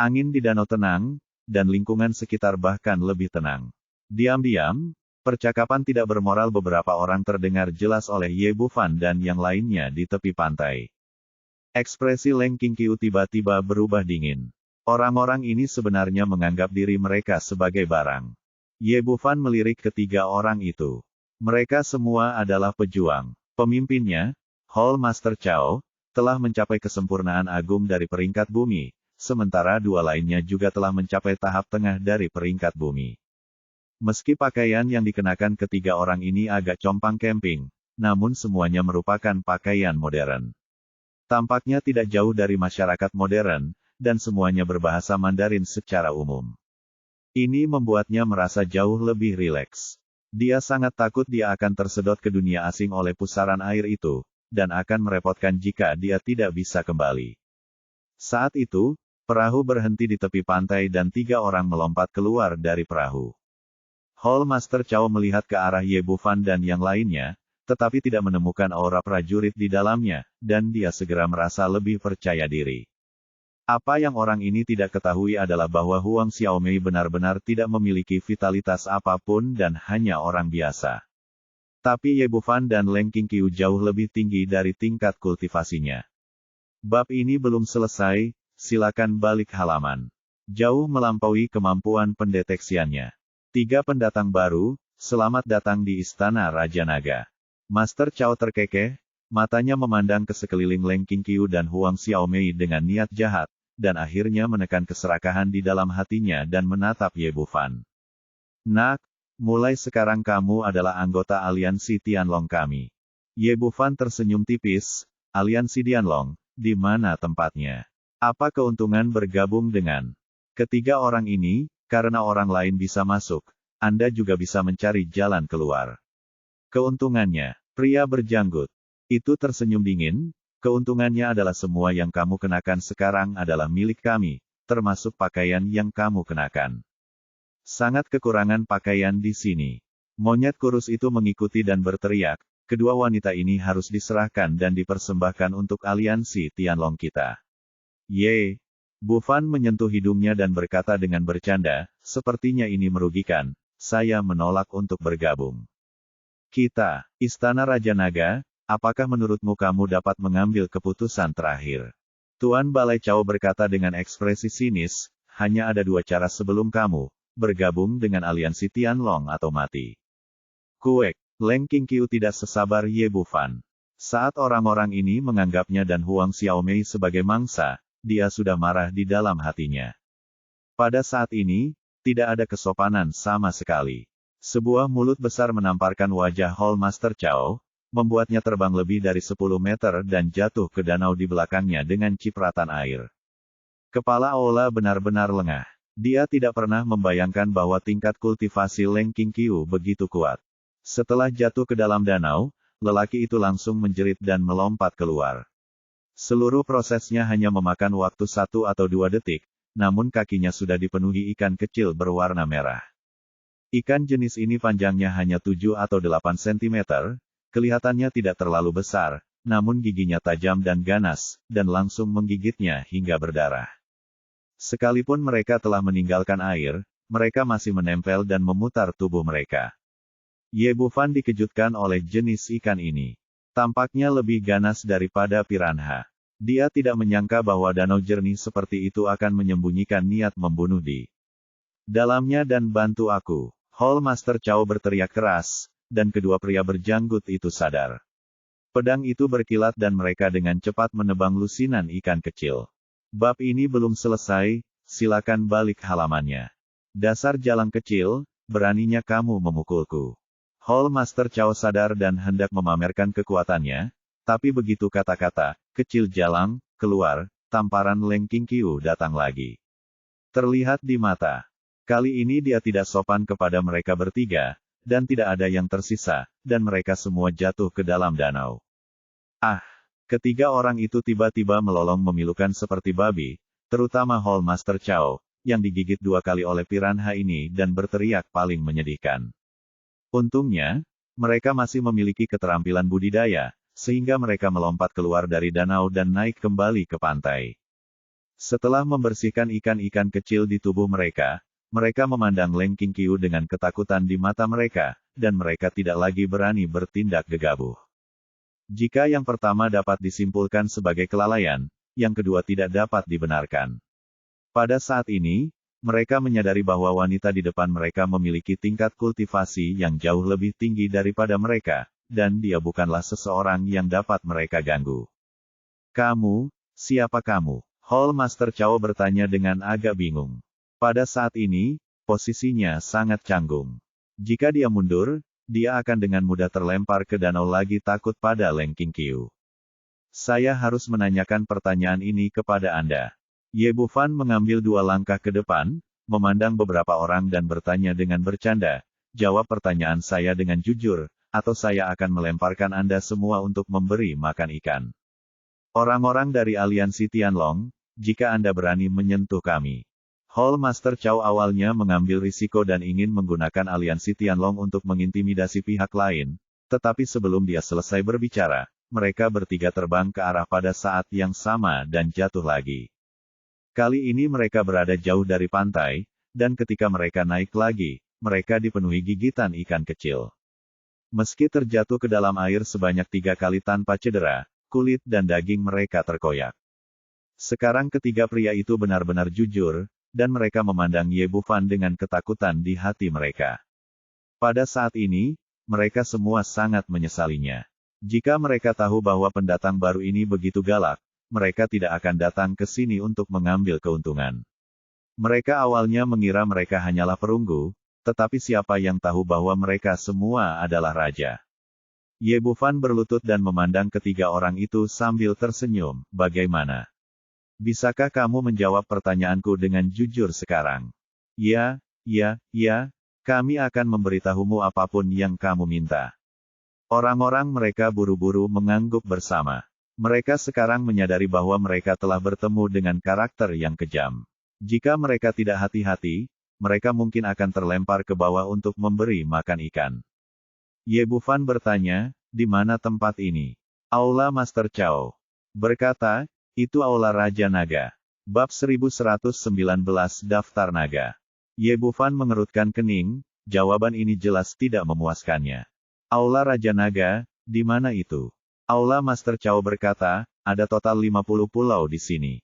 Angin di danau tenang, dan lingkungan sekitar bahkan lebih tenang. Diam-diam, percakapan tidak bermoral beberapa orang terdengar jelas oleh Ye Bufan dan yang lainnya di tepi pantai. Ekspresi Leng Qingqiu tiba-tiba berubah dingin. Orang-orang ini sebenarnya menganggap diri mereka sebagai barang. Ye Bufan melirik ketiga orang itu. Mereka semua adalah pejuang. Pemimpinnya, Hall Master Chao, telah mencapai kesempurnaan agung dari peringkat bumi, sementara 2 lainnya juga telah mencapai tahap tengah dari peringkat bumi. Meski pakaian yang dikenakan ketiga orang ini agak compang-camping, namun semuanya merupakan pakaian modern. Tampaknya tidak jauh dari masyarakat modern, dan semuanya berbahasa Mandarin secara umum. Ini membuatnya merasa jauh lebih rileks. Dia sangat takut dia akan tersedot ke dunia asing oleh pusaran air itu, dan akan merepotkan jika dia tidak bisa kembali. Saat itu, perahu berhenti di tepi pantai dan 3 orang melompat keluar dari perahu. Hall Master Chow melihat ke arah Ye Bufan dan yang lainnya, tetapi tidak menemukan aura prajurit di dalamnya, dan dia segera merasa lebih percaya diri. Apa yang orang ini tidak ketahui adalah bahwa Huang Xiaomei benar-benar tidak memiliki vitalitas apapun dan hanya orang biasa. Tapi Ye Bufan dan Leng Qingqiu jauh lebih tinggi dari tingkat kultivasinya. Bab ini belum selesai, silakan balik halaman. Jauh melampaui kemampuan pendeteksiannya. 3 pendatang baru, selamat datang di Istana Raja Naga. Master Chow terkekeh, matanya memandang ke sekeliling Leng Qingqiu dan Huang Xiaomei dengan niat jahat, dan akhirnya menekan keserakahan di dalam hatinya dan menatap Ye Bufan. Nak, mulai sekarang kamu adalah anggota aliansi Tianlong kami. Ye Bufan tersenyum tipis, aliansi Tianlong, di mana tempatnya? Apa keuntungan bergabung dengan ketiga orang ini? Karena orang lain bisa masuk, Anda juga bisa mencari jalan keluar. Keuntungannya, pria berjanggut itu tersenyum dingin. Keuntungannya adalah semua yang kamu kenakan sekarang adalah milik kami, termasuk pakaian yang kamu kenakan. Sangat kekurangan pakaian di sini. Monyet kurus itu mengikuti dan berteriak, kedua wanita ini harus diserahkan dan dipersembahkan untuk aliansi Tianlong kita. Ye. Bufan menyentuh hidungnya dan berkata dengan bercanda, sepertinya ini merugikan, saya menolak untuk bergabung. Kita, Istana Raja Naga, apakah menurutmu kamu dapat mengambil keputusan terakhir? Tuan Balai Chow berkata dengan ekspresi sinis, hanya ada 2 cara sebelum kamu, bergabung dengan aliansi Tianlong atau mati. Kuek, Leng Qingqiu tidak sesabar Ye Bufan. Saat orang-orang ini menganggapnya dan Huang Xiaomei sebagai mangsa, dia sudah marah di dalam hatinya. Pada saat ini, tidak ada kesopanan sama sekali. Sebuah mulut besar menamparkan wajah Hall Master Chow, membuatnya terbang lebih dari 10 meter dan jatuh ke danau di belakangnya dengan cipratan air. Kepala Ola benar-benar lengah. Dia tidak pernah membayangkan bahwa tingkat kultivasi Leng Qingqiu begitu kuat. Setelah jatuh ke dalam danau, lelaki itu langsung menjerit dan melompat keluar. Seluruh prosesnya hanya memakan waktu 1 atau 2 detik, namun kakinya sudah dipenuhi ikan kecil berwarna merah. Ikan jenis ini panjangnya hanya 7 atau 8 cm, kelihatannya tidak terlalu besar, namun giginya tajam dan ganas, dan langsung menggigitnya hingga berdarah. Sekalipun mereka telah meninggalkan air, mereka masih menempel dan memutar tubuh mereka. Ye Bufan dikejutkan oleh jenis ikan ini. Tampaknya lebih ganas daripada piranha. Dia tidak menyangka bahwa danau jernih seperti itu akan menyembunyikan niat membunuh di dalamnya dan bantu aku. Hall Master Chow berteriak keras, dan kedua pria berjanggut itu sadar. Pedang itu berkilat dan mereka dengan cepat menebang lusinan ikan kecil. Bab ini belum selesai, silakan balik halamannya. Dasar jalang kecil, beraninya kamu memukulku. Hall Master Chow sadar dan hendak memamerkan kekuatannya, tapi begitu kata-kata, kecil jalang, keluar, tamparan Leng Qingqiu datang lagi. Terlihat di mata. Kali ini dia tidak sopan kepada mereka bertiga, dan tidak ada yang tersisa, dan mereka semua jatuh ke dalam danau. Ah! Ketiga orang itu tiba-tiba melolong memilukan seperti babi, terutama Hall Master Chow, yang digigit 2 kali oleh piranha ini dan berteriak paling menyedihkan. Untungnya, mereka masih memiliki keterampilan budidaya, sehingga mereka melompat keluar dari danau dan naik kembali ke pantai. Setelah membersihkan ikan-ikan kecil di tubuh mereka, mereka memandang Leng Qingqiu dengan ketakutan di mata mereka, dan mereka tidak lagi berani bertindak gegabah. Jika yang pertama dapat disimpulkan sebagai kelalaian, yang kedua tidak dapat dibenarkan. Pada saat ini, mereka menyadari bahwa wanita di depan mereka memiliki tingkat kultivasi yang jauh lebih tinggi daripada mereka, dan dia bukanlah seseorang yang dapat mereka ganggu. Kamu, siapa kamu? Hall Master Chow bertanya dengan agak bingung. Pada saat ini, posisinya sangat canggung. Jika dia mundur, dia akan dengan mudah terlempar ke danau lagi takut pada Leng Qingqiu. Saya harus menanyakan pertanyaan ini kepada Anda. Ye Bufan mengambil 2 langkah ke depan, memandang beberapa orang dan bertanya dengan bercanda, jawab pertanyaan saya dengan jujur, atau saya akan melemparkan Anda semua untuk memberi makan ikan. Orang-orang dari aliansi Tianlong, jika Anda berani menyentuh kami. Hall Master Chow awalnya mengambil risiko dan ingin menggunakan aliansi Tianlong untuk mengintimidasi pihak lain, tetapi sebelum dia selesai berbicara, mereka bertiga terbang ke arah pada saat yang sama dan jatuh lagi. Kali ini mereka berada jauh dari pantai, dan ketika mereka naik lagi, mereka dipenuhi gigitan ikan kecil. Meski terjatuh ke dalam air sebanyak 3 kali tanpa cedera, kulit dan daging mereka terkoyak. Sekarang ketiga pria itu benar-benar jujur, dan mereka memandang Ye Bufan dengan ketakutan di hati mereka. Pada saat ini, mereka semua sangat menyesalinya. Jika mereka tahu bahwa pendatang baru ini begitu galak, mereka tidak akan datang ke sini untuk mengambil keuntungan. Mereka awalnya mengira mereka hanyalah perunggu, tetapi siapa yang tahu bahwa mereka semua adalah raja. Ye Bufan berlutut dan memandang ketiga orang itu sambil tersenyum, bagaimana? Bisakah kamu menjawab pertanyaanku dengan jujur sekarang? Ya, kami akan memberitahumu apapun yang kamu minta. Orang-orang mereka buru-buru mengangguk bersama. Mereka sekarang menyadari bahwa mereka telah bertemu dengan karakter yang kejam. Jika mereka tidak hati-hati, mereka mungkin akan terlempar ke bawah untuk memberi makan ikan. Ye Bufan bertanya, di mana tempat ini? Aula Master Chow berkata, itu Aula Raja Naga. Bab 1119 Daftar Naga. Ye Bufan mengerutkan kening, jawaban ini jelas tidak memuaskannya. Aula Raja Naga, di mana itu? Aula Master Chow berkata, ada total 50 pulau di sini.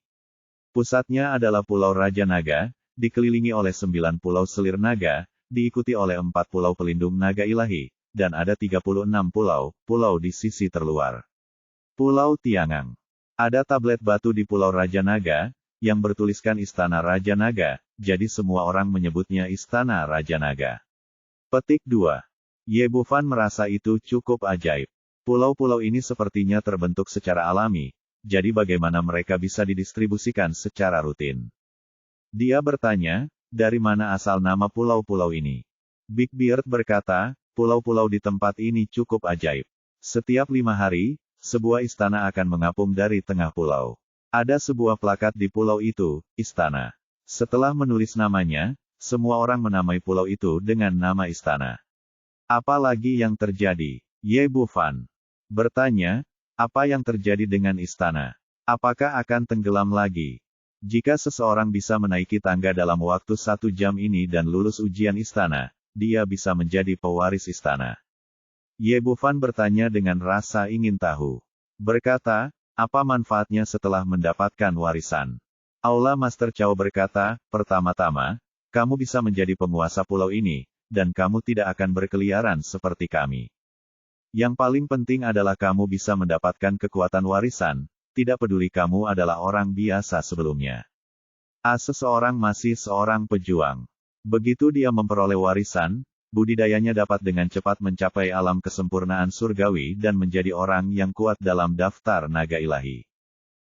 Pusatnya adalah Pulau Raja Naga, dikelilingi oleh 9 pulau selir naga, diikuti oleh 4 pulau pelindung naga ilahi, dan ada 36 pulau di sisi terluar. Pulau Tiangang. Ada tablet batu di Pulau Raja Naga, yang bertuliskan Istana Raja Naga, jadi semua orang menyebutnya Istana Raja Naga. Petik 2. Ye Bufan merasa itu cukup ajaib. Pulau-pulau ini sepertinya terbentuk secara alami, jadi bagaimana mereka bisa didistribusikan secara rutin? Dia bertanya, dari mana asal nama pulau-pulau ini? Big Beard berkata, pulau-pulau di tempat ini cukup ajaib. Setiap 5 hari, sebuah istana akan mengapung dari tengah pulau. Ada sebuah plakat di pulau itu, istana. Setelah menulis namanya, semua orang menamai pulau itu dengan nama istana. Apa lagi yang terjadi? Ye Bufan bertanya, apa yang terjadi dengan istana? Apakah akan tenggelam lagi? Jika seseorang bisa menaiki tangga dalam waktu 1 jam ini dan lulus ujian istana, dia bisa menjadi pewaris istana. Ye Bufan bertanya dengan rasa ingin tahu. Berkata, apa manfaatnya setelah mendapatkan warisan? Aula Master Chow berkata, pertama-tama, kamu bisa menjadi penguasa pulau ini, dan kamu tidak akan berkeliaran seperti kami. Yang paling penting adalah kamu bisa mendapatkan kekuatan warisan, tidak peduli kamu adalah orang biasa sebelumnya. Seseorang masih seorang pejuang. Begitu dia memperoleh warisan, budidayanya dapat dengan cepat mencapai alam kesempurnaan surgawi dan menjadi orang yang kuat dalam daftar naga ilahi.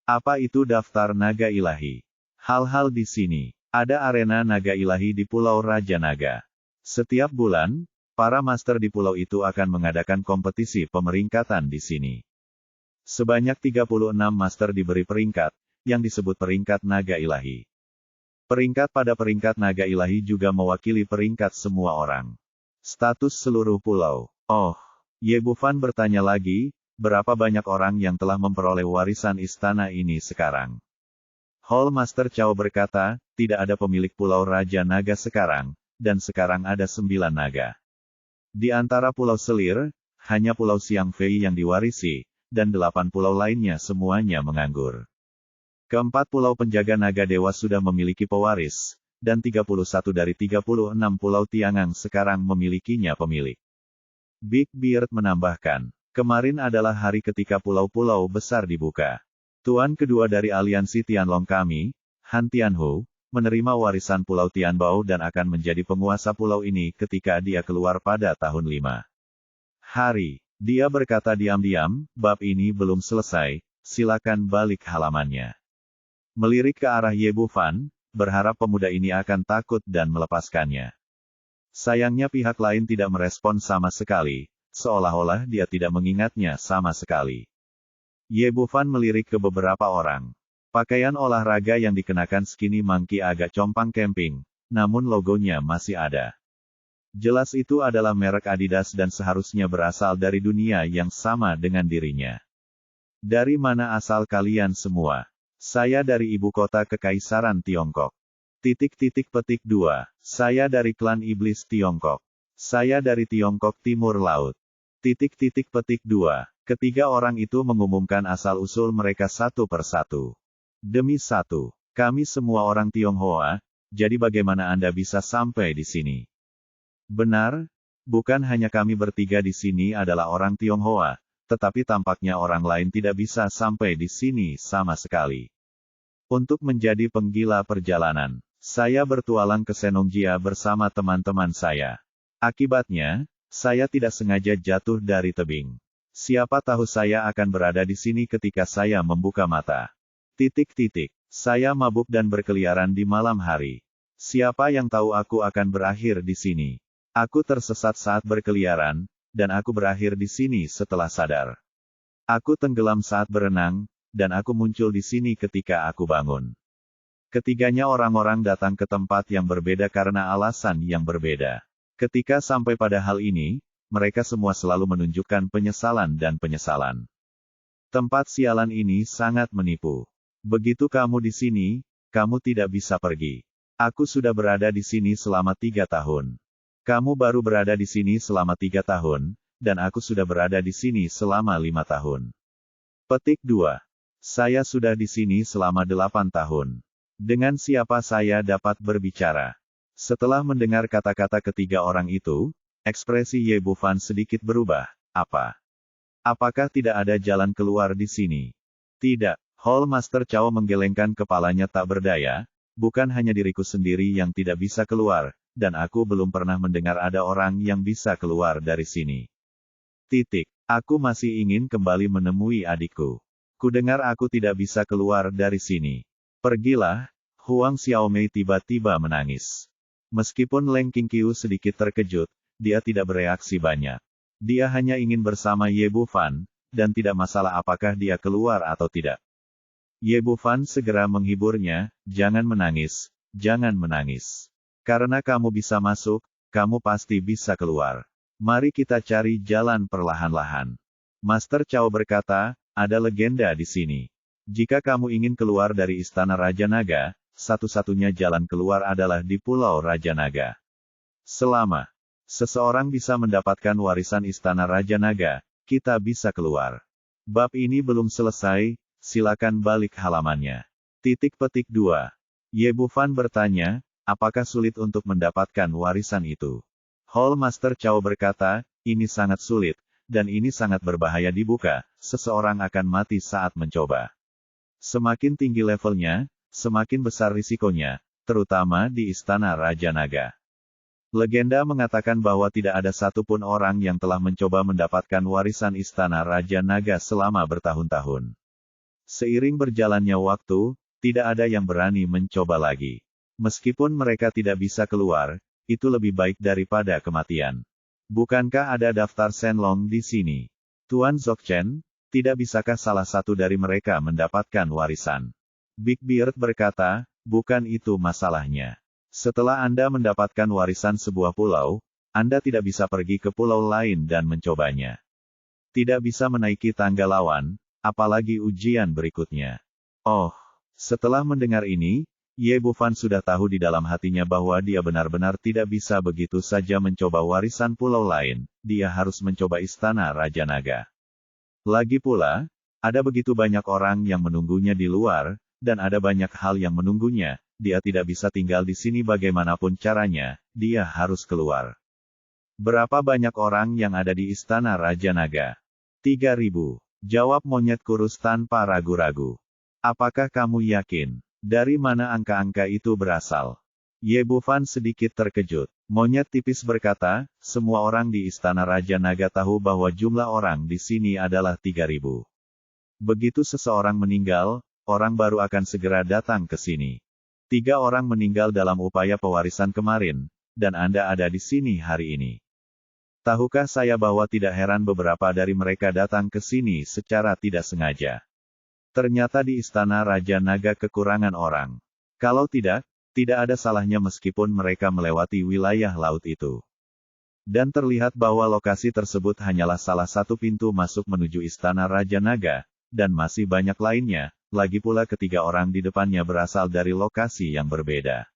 Apa itu daftar naga ilahi? Hal-hal di sini. Ada arena naga ilahi di Pulau Raja Naga. Setiap bulan, para master di pulau itu akan mengadakan kompetisi pemeringkatan di sini. Sebanyak 36 master diberi peringkat, yang disebut peringkat naga ilahi. Peringkat pada peringkat naga ilahi juga mewakili peringkat semua orang. Status seluruh pulau. Oh, Ye Bufan bertanya lagi, berapa banyak orang yang telah memperoleh warisan istana ini sekarang? Hall Master Chow berkata, tidak ada pemilik Pulau Raja Naga sekarang, dan sekarang ada 9 naga. Di antara pulau selir, hanya Pulau Xiang Fei yang diwarisi, dan 8 pulau lainnya semuanya menganggur. Keempat pulau penjaga naga dewa sudah memiliki pewaris, dan 31 dari 36 pulau Tiangang sekarang memilikinya pemilik. Big Beard menambahkan, kemarin adalah hari ketika pulau-pulau besar dibuka. Tuan kedua dari aliansi Tianlong kami, Han Tianhu, menerima warisan Pulau Tianbao dan akan menjadi penguasa pulau ini ketika dia keluar pada tahun 5. Hari. Dia berkata diam-diam, bab ini belum selesai, silakan balik halamannya. Melirik ke arah Ye Bufan, berharap pemuda ini akan takut dan melepaskannya. Sayangnya pihak lain tidak merespon sama sekali, seolah-olah dia tidak mengingatnya sama sekali. Ye Bufan melirik ke beberapa orang. Pakaian olahraga yang dikenakan Skinny Monkey agak compang camping, namun logonya masih ada. Jelas itu adalah merek Adidas dan seharusnya berasal dari dunia yang sama dengan dirinya. Dari mana asal kalian semua? Saya dari ibu kota Kekaisaran Tiongkok. Petik 2. Saya dari klan iblis Tiongkok. Saya dari Tiongkok Timur Laut. Petik 2. Ketiga orang itu mengumumkan asal-usul mereka satu persatu. Demi satu, kami semua orang Tionghoa, jadi bagaimana Anda bisa sampai di sini? Benar, bukan hanya kami bertiga di sini adalah orang Tionghoa, tetapi tampaknya orang lain tidak bisa sampai di sini sama sekali. Untuk menjadi penggila perjalanan, saya bertualang ke Senongjia bersama teman-teman saya. Akibatnya, saya tidak sengaja jatuh dari tebing. Siapa tahu saya akan berada di sini ketika saya membuka mata. Saya mabuk dan berkeliaran di malam hari. Siapa yang tahu aku akan berakhir di sini? Aku tersesat saat berkeliaran, dan aku berakhir di sini setelah sadar. Aku tenggelam saat berenang, dan aku muncul di sini ketika aku bangun. Ketiganya orang-orang datang ke tempat yang berbeda karena alasan yang berbeda. Ketika sampai pada hal ini, mereka semua selalu menunjukkan penyesalan dan penyesalan. Tempat sialan ini sangat menipu. Begitu kamu di sini, kamu tidak bisa pergi. Aku sudah berada di sini selama 3 tahun. Kamu baru berada di sini selama 3 tahun, dan aku sudah berada di sini selama 5 tahun. Petik 2. Saya sudah di sini selama 8 tahun. Dengan siapa saya dapat berbicara? Setelah mendengar kata-kata ketiga orang itu, ekspresi Ye Bufan sedikit berubah. Apa? Apakah tidak ada jalan keluar di sini? Tidak. Hall Master Chow menggelengkan kepalanya tak berdaya. Bukan hanya diriku sendiri yang tidak bisa keluar, dan aku belum pernah mendengar ada orang yang bisa keluar dari sini. Aku masih ingin kembali menemui adikku. Kudengar aku tidak bisa keluar dari sini. Pergilah. Huang Xiaomei tiba-tiba menangis. Meskipun Leng Qingqiu sedikit terkejut, dia tidak bereaksi banyak. Dia hanya ingin bersama Ye Bufan, dan tidak masalah apakah dia keluar atau tidak. Ye Bufan segera menghiburnya, jangan menangis, jangan menangis. Karena kamu bisa masuk, kamu pasti bisa keluar. Mari kita cari jalan perlahan-lahan. Master Chow berkata, ada legenda di sini. Jika kamu ingin keluar dari Istana Raja Naga, satu-satunya jalan keluar adalah di Pulau Raja Naga. Selama seseorang bisa mendapatkan warisan Istana Raja Naga, kita bisa keluar. Bab ini belum selesai, silakan balik halamannya. Petik 2. Ye Bufan bertanya, apakah sulit untuk mendapatkan warisan itu? Hall Master Chow berkata, ini sangat sulit, dan ini sangat berbahaya dibuka, seseorang akan mati saat mencoba. Semakin tinggi levelnya, semakin besar risikonya, terutama di Istana Raja Naga. Legenda mengatakan bahwa tidak ada satupun orang yang telah mencoba mendapatkan warisan Istana Raja Naga selama bertahun-tahun. Seiring berjalannya waktu, tidak ada yang berani mencoba lagi. Meskipun mereka tidak bisa keluar, itu lebih baik daripada kematian. Bukankah ada daftar Shenlong di sini? Tuan Zokchen, tidak bisakah salah satu dari mereka mendapatkan warisan? Big Beard berkata, bukan itu masalahnya. Setelah Anda mendapatkan warisan sebuah pulau, Anda tidak bisa pergi ke pulau lain dan mencobanya. Tidak bisa menaiki tangga lawan, apalagi ujian berikutnya. Oh, setelah mendengar ini, Ye Bufan sudah tahu di dalam hatinya bahwa dia benar-benar tidak bisa begitu saja mencoba warisan pulau lain, dia harus mencoba Istana Raja Naga. Lagi pula, ada begitu banyak orang yang menunggunya di luar, dan ada banyak hal yang menunggunya, dia tidak bisa tinggal di sini bagaimanapun caranya, dia harus keluar. Berapa banyak orang yang ada di Istana Raja Naga? 3.000. Jawab monyet kurus tanpa ragu-ragu. Apakah kamu yakin? Dari mana angka-angka itu berasal? Ye Bufan sedikit terkejut. Monyet tipis berkata, semua orang di Istana Raja Naga tahu bahwa jumlah orang di sini adalah 3.000. Begitu seseorang meninggal, orang baru akan segera datang ke sini. 3 orang meninggal dalam upaya pewarisan kemarin, dan Anda ada di sini hari ini. Tahukah saya bahwa tidak heran beberapa dari mereka datang ke sini secara tidak sengaja. Ternyata di Istana Raja Naga kekurangan orang. Kalau tidak ada salahnya meskipun mereka melewati wilayah laut itu. Dan terlihat bahwa lokasi tersebut hanyalah salah satu pintu masuk menuju Istana Raja Naga, dan masih banyak lainnya, lagi pula ketiga orang di depannya berasal dari lokasi yang berbeda.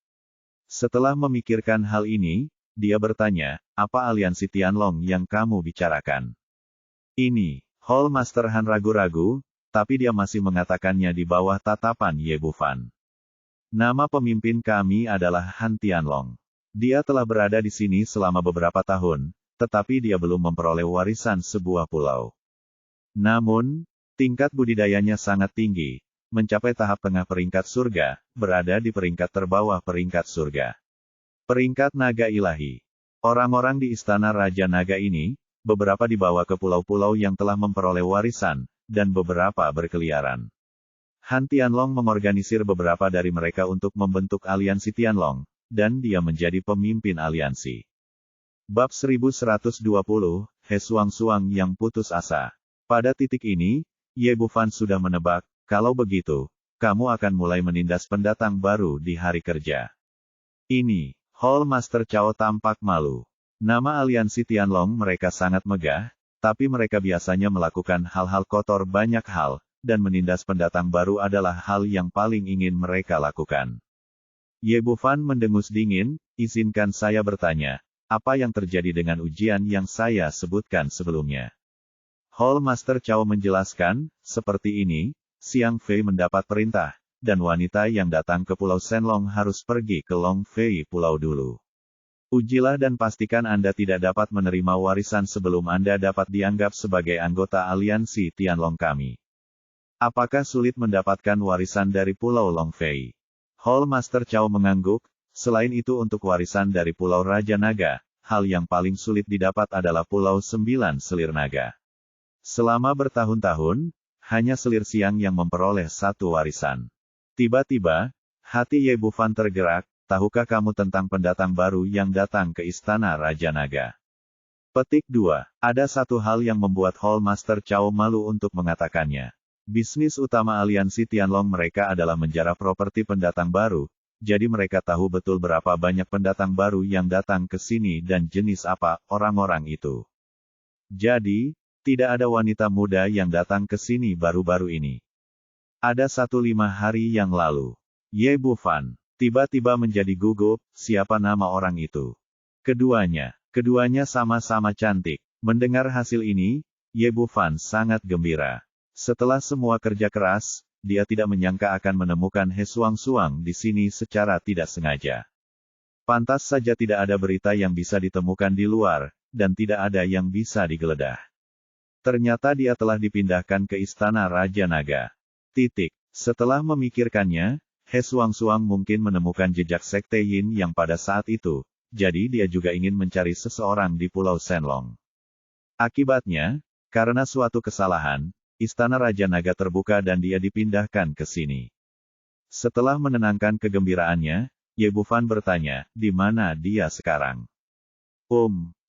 Setelah memikirkan hal ini, dia bertanya, apa aliansi Tianlong yang kamu bicarakan? Ini, Hall Master Han ragu-ragu, tapi dia masih mengatakannya di bawah tatapan Ye Bufan. Nama pemimpin kami adalah Han Tianlong. Dia telah berada di sini selama beberapa tahun, tetapi dia belum memperoleh warisan sebuah pulau. Namun, tingkat budidayanya sangat tinggi, mencapai tahap tengah peringkat surga, berada di peringkat terbawah peringkat surga. Peringkat naga ilahi. Orang-orang di Istana Raja Naga ini, beberapa dibawa ke pulau-pulau yang telah memperoleh warisan, dan beberapa berkeliaran. Han Tianlong mengorganisir beberapa dari mereka untuk membentuk aliansi Tianlong, dan dia menjadi pemimpin aliansi. Bab 1120, He Suang-Suang yang putus asa. Pada titik ini, Ye Bufan sudah menebak, kalau begitu, kamu akan mulai menindas pendatang baru di hari kerja. Ini, Hall Master Cao tampak malu. Nama aliansi Tianlong mereka sangat megah, tapi mereka biasanya melakukan hal-hal kotor banyak hal, dan menindas pendatang baru adalah hal yang paling ingin mereka lakukan. Ye Bufan mendengus dingin, izinkan saya bertanya, apa yang terjadi dengan ujian yang saya sebutkan sebelumnya? Hall Master Cao menjelaskan, seperti ini, Xiang Fei mendapat perintah, dan wanita yang datang ke Pulau Shenlong harus pergi ke Long Fei Pulau dulu. Ujilah dan pastikan Anda tidak dapat menerima warisan sebelum Anda dapat dianggap sebagai anggota aliansi Tianlong kami. Apakah sulit mendapatkan warisan dari Pulau Long Fei? Hall Master Cao mengangguk, selain itu untuk warisan dari Pulau Raja Naga, hal yang paling sulit didapat adalah Pulau 9 Selir Naga. Selama bertahun-tahun, hanya Selir Siang yang memperoleh satu warisan. Tiba-tiba, hati Ye Bufan tergerak, tahukah kamu tentang pendatang baru yang datang ke Istana Raja Naga? Petik 2. Ada satu hal yang membuat Hall Master Cao malu untuk mengatakannya. Bisnis utama aliansi Tianlong mereka adalah menjarah properti pendatang baru, jadi mereka tahu betul berapa banyak pendatang baru yang datang ke sini dan jenis apa orang-orang itu. Jadi, tidak ada wanita muda yang datang ke sini baru-baru ini. Ada 1-5 hari yang lalu. Ye Bufan tiba-tiba menjadi gugup, siapa nama orang itu? Keduanya sama-sama cantik. Mendengar hasil ini, Ye Bufan sangat gembira. Setelah semua kerja keras, dia tidak menyangka akan menemukan He Suang-Suang di sini secara tidak sengaja. Pantas saja tidak ada berita yang bisa ditemukan di luar, dan tidak ada yang bisa digeledah. Ternyata dia telah dipindahkan ke Istana Raja Naga. Setelah memikirkannya, He Suang-Suang mungkin menemukan jejak Sekte Yin yang pada saat itu, jadi dia juga ingin mencari seseorang di Pulau Shenlong. Akibatnya, karena suatu kesalahan, Istana Raja Naga terbuka dan dia dipindahkan ke sini. Setelah menenangkan kegembiraannya, Ye Bufan bertanya, di mana dia sekarang?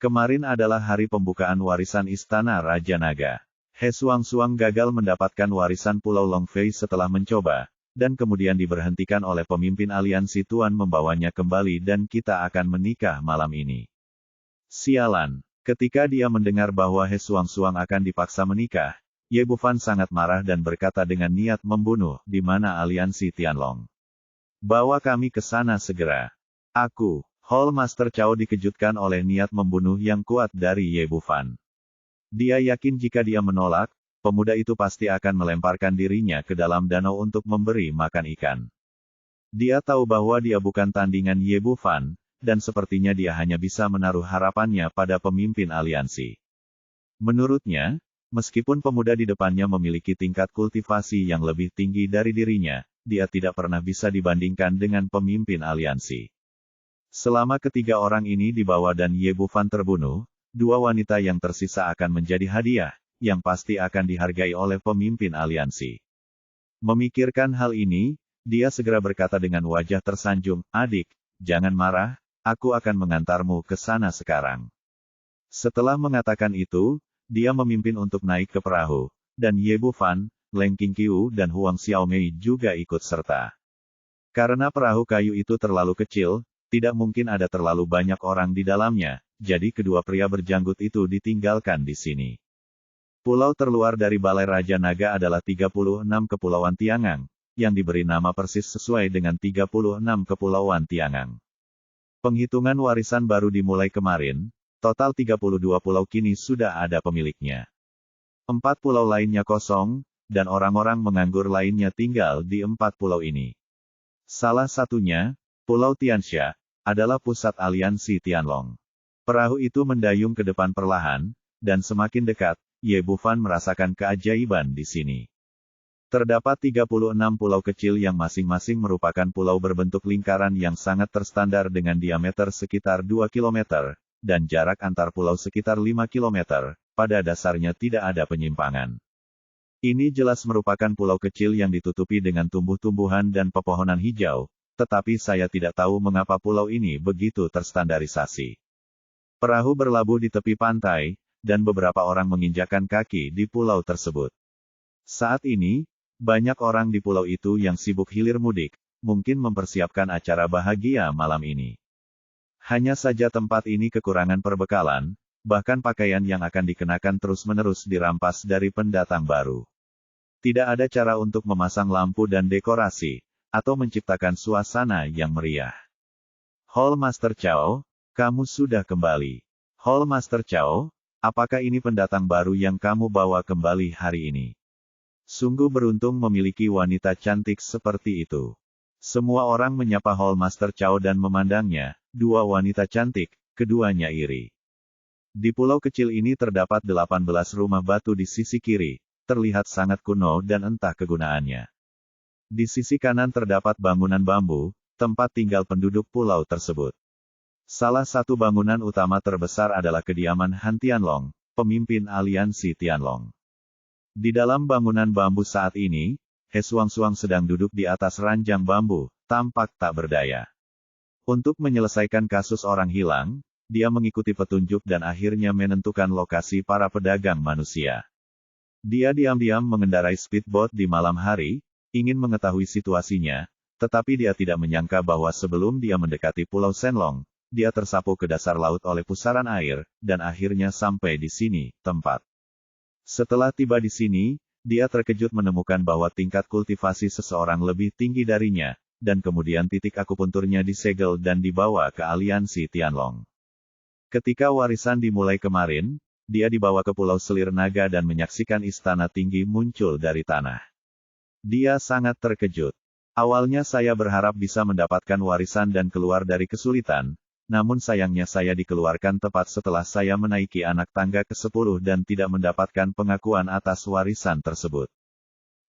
Kemarin adalah hari pembukaan warisan Istana Raja Naga. He Suang-Suang gagal mendapatkan warisan Pulau Long Fei setelah mencoba, dan kemudian diberhentikan oleh pemimpin aliansi Tuan membawanya kembali dan kita akan menikah malam ini. Sialan, ketika dia mendengar bahwa He Suang-Suang akan dipaksa menikah, Ye Bufan sangat marah dan berkata dengan niat membunuh, di mana aliansi Tianlong. Bawa kami ke sana segera. Hall Master Cao dikejutkan oleh niat membunuh yang kuat dari Ye Bufan. Dia yakin jika dia menolak, pemuda itu pasti akan melemparkan dirinya ke dalam danau untuk memberi makan ikan. Dia tahu bahwa dia bukan tandingan Ye Bufan, dan sepertinya dia hanya bisa menaruh harapannya pada pemimpin aliansi. Menurutnya, meskipun pemuda di depannya memiliki tingkat kultivasi yang lebih tinggi dari dirinya, dia tidak pernah bisa dibandingkan dengan pemimpin aliansi. Selama ketiga orang ini dibawa dan Ye Bufan terbunuh, dua wanita yang tersisa akan menjadi hadiah, yang pasti akan dihargai oleh pemimpin aliansi. Memikirkan hal ini, dia segera berkata dengan wajah tersanjung, "Adik, jangan marah, aku akan mengantarmu ke sana sekarang." Setelah mengatakan itu, dia memimpin untuk naik ke perahu, dan Ye Bufan, Leng Qingqiu dan Huang Xiaomei juga ikut serta. Karena perahu kayu itu terlalu kecil, tidak mungkin ada terlalu banyak orang di dalamnya, jadi kedua pria berjanggut itu ditinggalkan di sini. Pulau terluar dari Balai Raja Naga adalah 36 Kepulauan Tiangang, yang diberi nama persis sesuai dengan 36 Kepulauan Tiangang. Penghitungan warisan baru dimulai kemarin, total 32 pulau kini sudah ada pemiliknya. 4 pulau lainnya kosong, dan orang-orang menganggur lainnya tinggal di 4 pulau ini. Salah satunya, Pulau Tiansha, adalah pusat aliansi Tianlong. Perahu itu mendayung ke depan perlahan, dan semakin dekat, Ye Bufan merasakan keajaiban di sini. Terdapat 36 pulau kecil yang masing-masing merupakan pulau berbentuk lingkaran yang sangat terstandar dengan diameter sekitar 2 km, dan jarak antar pulau sekitar 5 km, pada dasarnya tidak ada penyimpangan. Ini jelas merupakan pulau kecil yang ditutupi dengan tumbuh-tumbuhan dan pepohonan hijau, tetapi saya tidak tahu mengapa pulau ini begitu terstandarisasi. Perahu berlabuh di tepi pantai, dan beberapa orang menginjakan kaki di pulau tersebut. Saat ini, banyak orang di pulau itu yang sibuk hilir mudik, mungkin mempersiapkan acara bahagia malam ini. Hanya saja tempat ini kekurangan perbekalan, bahkan pakaian yang akan dikenakan terus-menerus dirampas dari pendatang baru. Tidak ada cara untuk memasang lampu dan dekorasi, atau menciptakan suasana yang meriah. Hall Master Chao, kamu sudah kembali. Hall Master Chao, apakah ini pendatang baru yang kamu bawa kembali hari ini? Sungguh beruntung memiliki wanita cantik seperti itu. Semua orang menyapa Hall Master Chao dan memandangnya, dua wanita cantik, keduanya iri. Di pulau kecil ini terdapat 18 rumah batu di sisi kiri, terlihat sangat kuno dan entah kegunaannya. Di sisi kanan terdapat bangunan bambu, tempat tinggal penduduk pulau tersebut. Salah satu bangunan utama terbesar adalah kediaman Han Tianlong, pemimpin aliansi Tianlong. Di dalam bangunan bambu saat ini, He Suang-suang sedang duduk di atas ranjang bambu, tampak tak berdaya. Untuk menyelesaikan kasus orang hilang, dia mengikuti petunjuk dan akhirnya menentukan lokasi para pedagang manusia. Dia diam-diam mengendarai speedboat di malam hari, ingin mengetahui situasinya, tetapi dia tidak menyangka bahwa sebelum dia mendekati Pulau Shenlong, dia tersapu ke dasar laut oleh pusaran air, dan akhirnya sampai di sini, tempat. Setelah tiba di sini, dia terkejut menemukan bahwa tingkat kultivasi seseorang lebih tinggi darinya, dan kemudian titik akupunturnya disegel dan dibawa ke aliansi Tianlong. Ketika warisan dimulai kemarin, dia dibawa ke Pulau Selir Naga dan menyaksikan istana tinggi muncul dari tanah. Dia sangat terkejut. Awalnya saya berharap bisa mendapatkan warisan dan keluar dari kesulitan, namun sayangnya saya dikeluarkan tepat setelah saya menaiki anak tangga ke-10 dan tidak mendapatkan pengakuan atas warisan tersebut.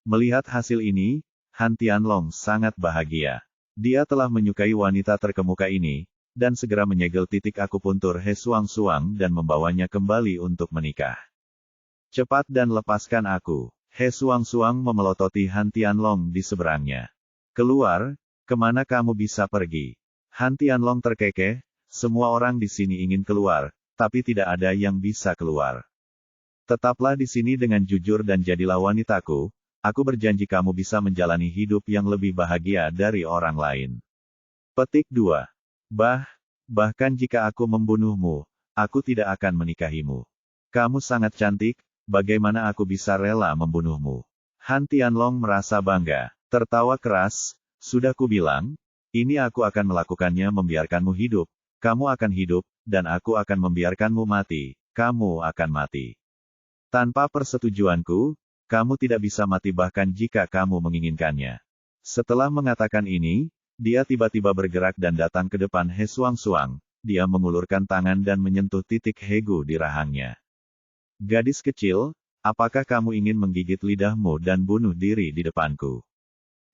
Melihat hasil ini, Han Tianlong sangat bahagia. Dia telah menyukai wanita terkemuka ini, dan segera menyegel titik akupuntur He Suang-suang dan membawanya kembali untuk menikah. Cepat dan lepaskan aku. He Suang-suang memelototi Han Tianlong di seberangnya. Keluar, kemana kamu bisa pergi? Han Tianlong terkekeh, semua orang di sini ingin keluar, tapi tidak ada yang bisa keluar. Tetaplah di sini dengan jujur dan jadilah wanitaku, aku berjanji kamu bisa menjalani hidup yang lebih bahagia dari orang lain. Petik 2. Bahkan jika aku membunuhmu, aku tidak akan menikahimu. Kamu sangat cantik, bagaimana aku bisa rela membunuhmu? Han Tianlong merasa bangga, tertawa keras, sudah kubilang, ini aku akan melakukannya membiarkanmu hidup, kamu akan hidup, dan aku akan membiarkanmu mati, kamu akan mati. Tanpa persetujuanku, kamu tidak bisa mati bahkan jika kamu menginginkannya. Setelah mengatakan ini, dia tiba-tiba bergerak dan datang ke depan He Suang-suang, dia mengulurkan tangan dan menyentuh titik Hegu di rahangnya. Gadis kecil, apakah kamu ingin menggigit lidahmu dan bunuh diri di depanku?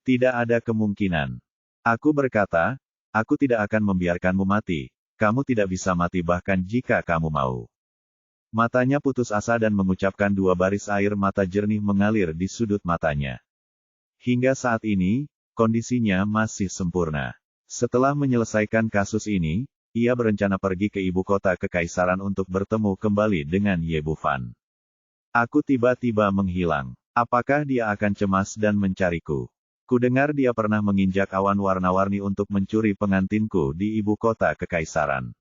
Tidak ada kemungkinan. Aku berkata, Aku tidak akan membiarkanmu mati. Kamu tidak bisa mati bahkan jika kamu mau. Matanya putus asa dan mengucapkan 2 baris air mata jernih mengalir di sudut matanya. Hingga saat ini, kondisinya masih sempurna. Setelah menyelesaikan kasus ini, ia berencana pergi ke ibu kota kekaisaran untuk bertemu kembali dengan Ye Bufan. Aku tiba-tiba menghilang. Apakah dia akan cemas dan mencariku? Kudengar dia pernah menginjak awan warna-warni untuk mencuri pengantinku di ibu kota kekaisaran.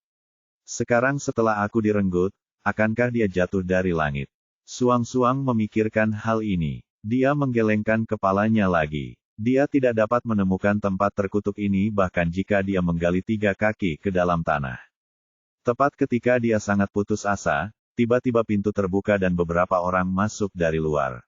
Sekarang setelah aku direnggut, akankah dia jatuh dari langit? Suang-suang memikirkan hal ini. Dia menggelengkan kepalanya lagi. Dia tidak dapat menemukan tempat terkutuk ini bahkan jika dia menggali 3 kaki ke dalam tanah. Tepat ketika dia sangat putus asa, tiba-tiba pintu terbuka dan beberapa orang masuk dari luar.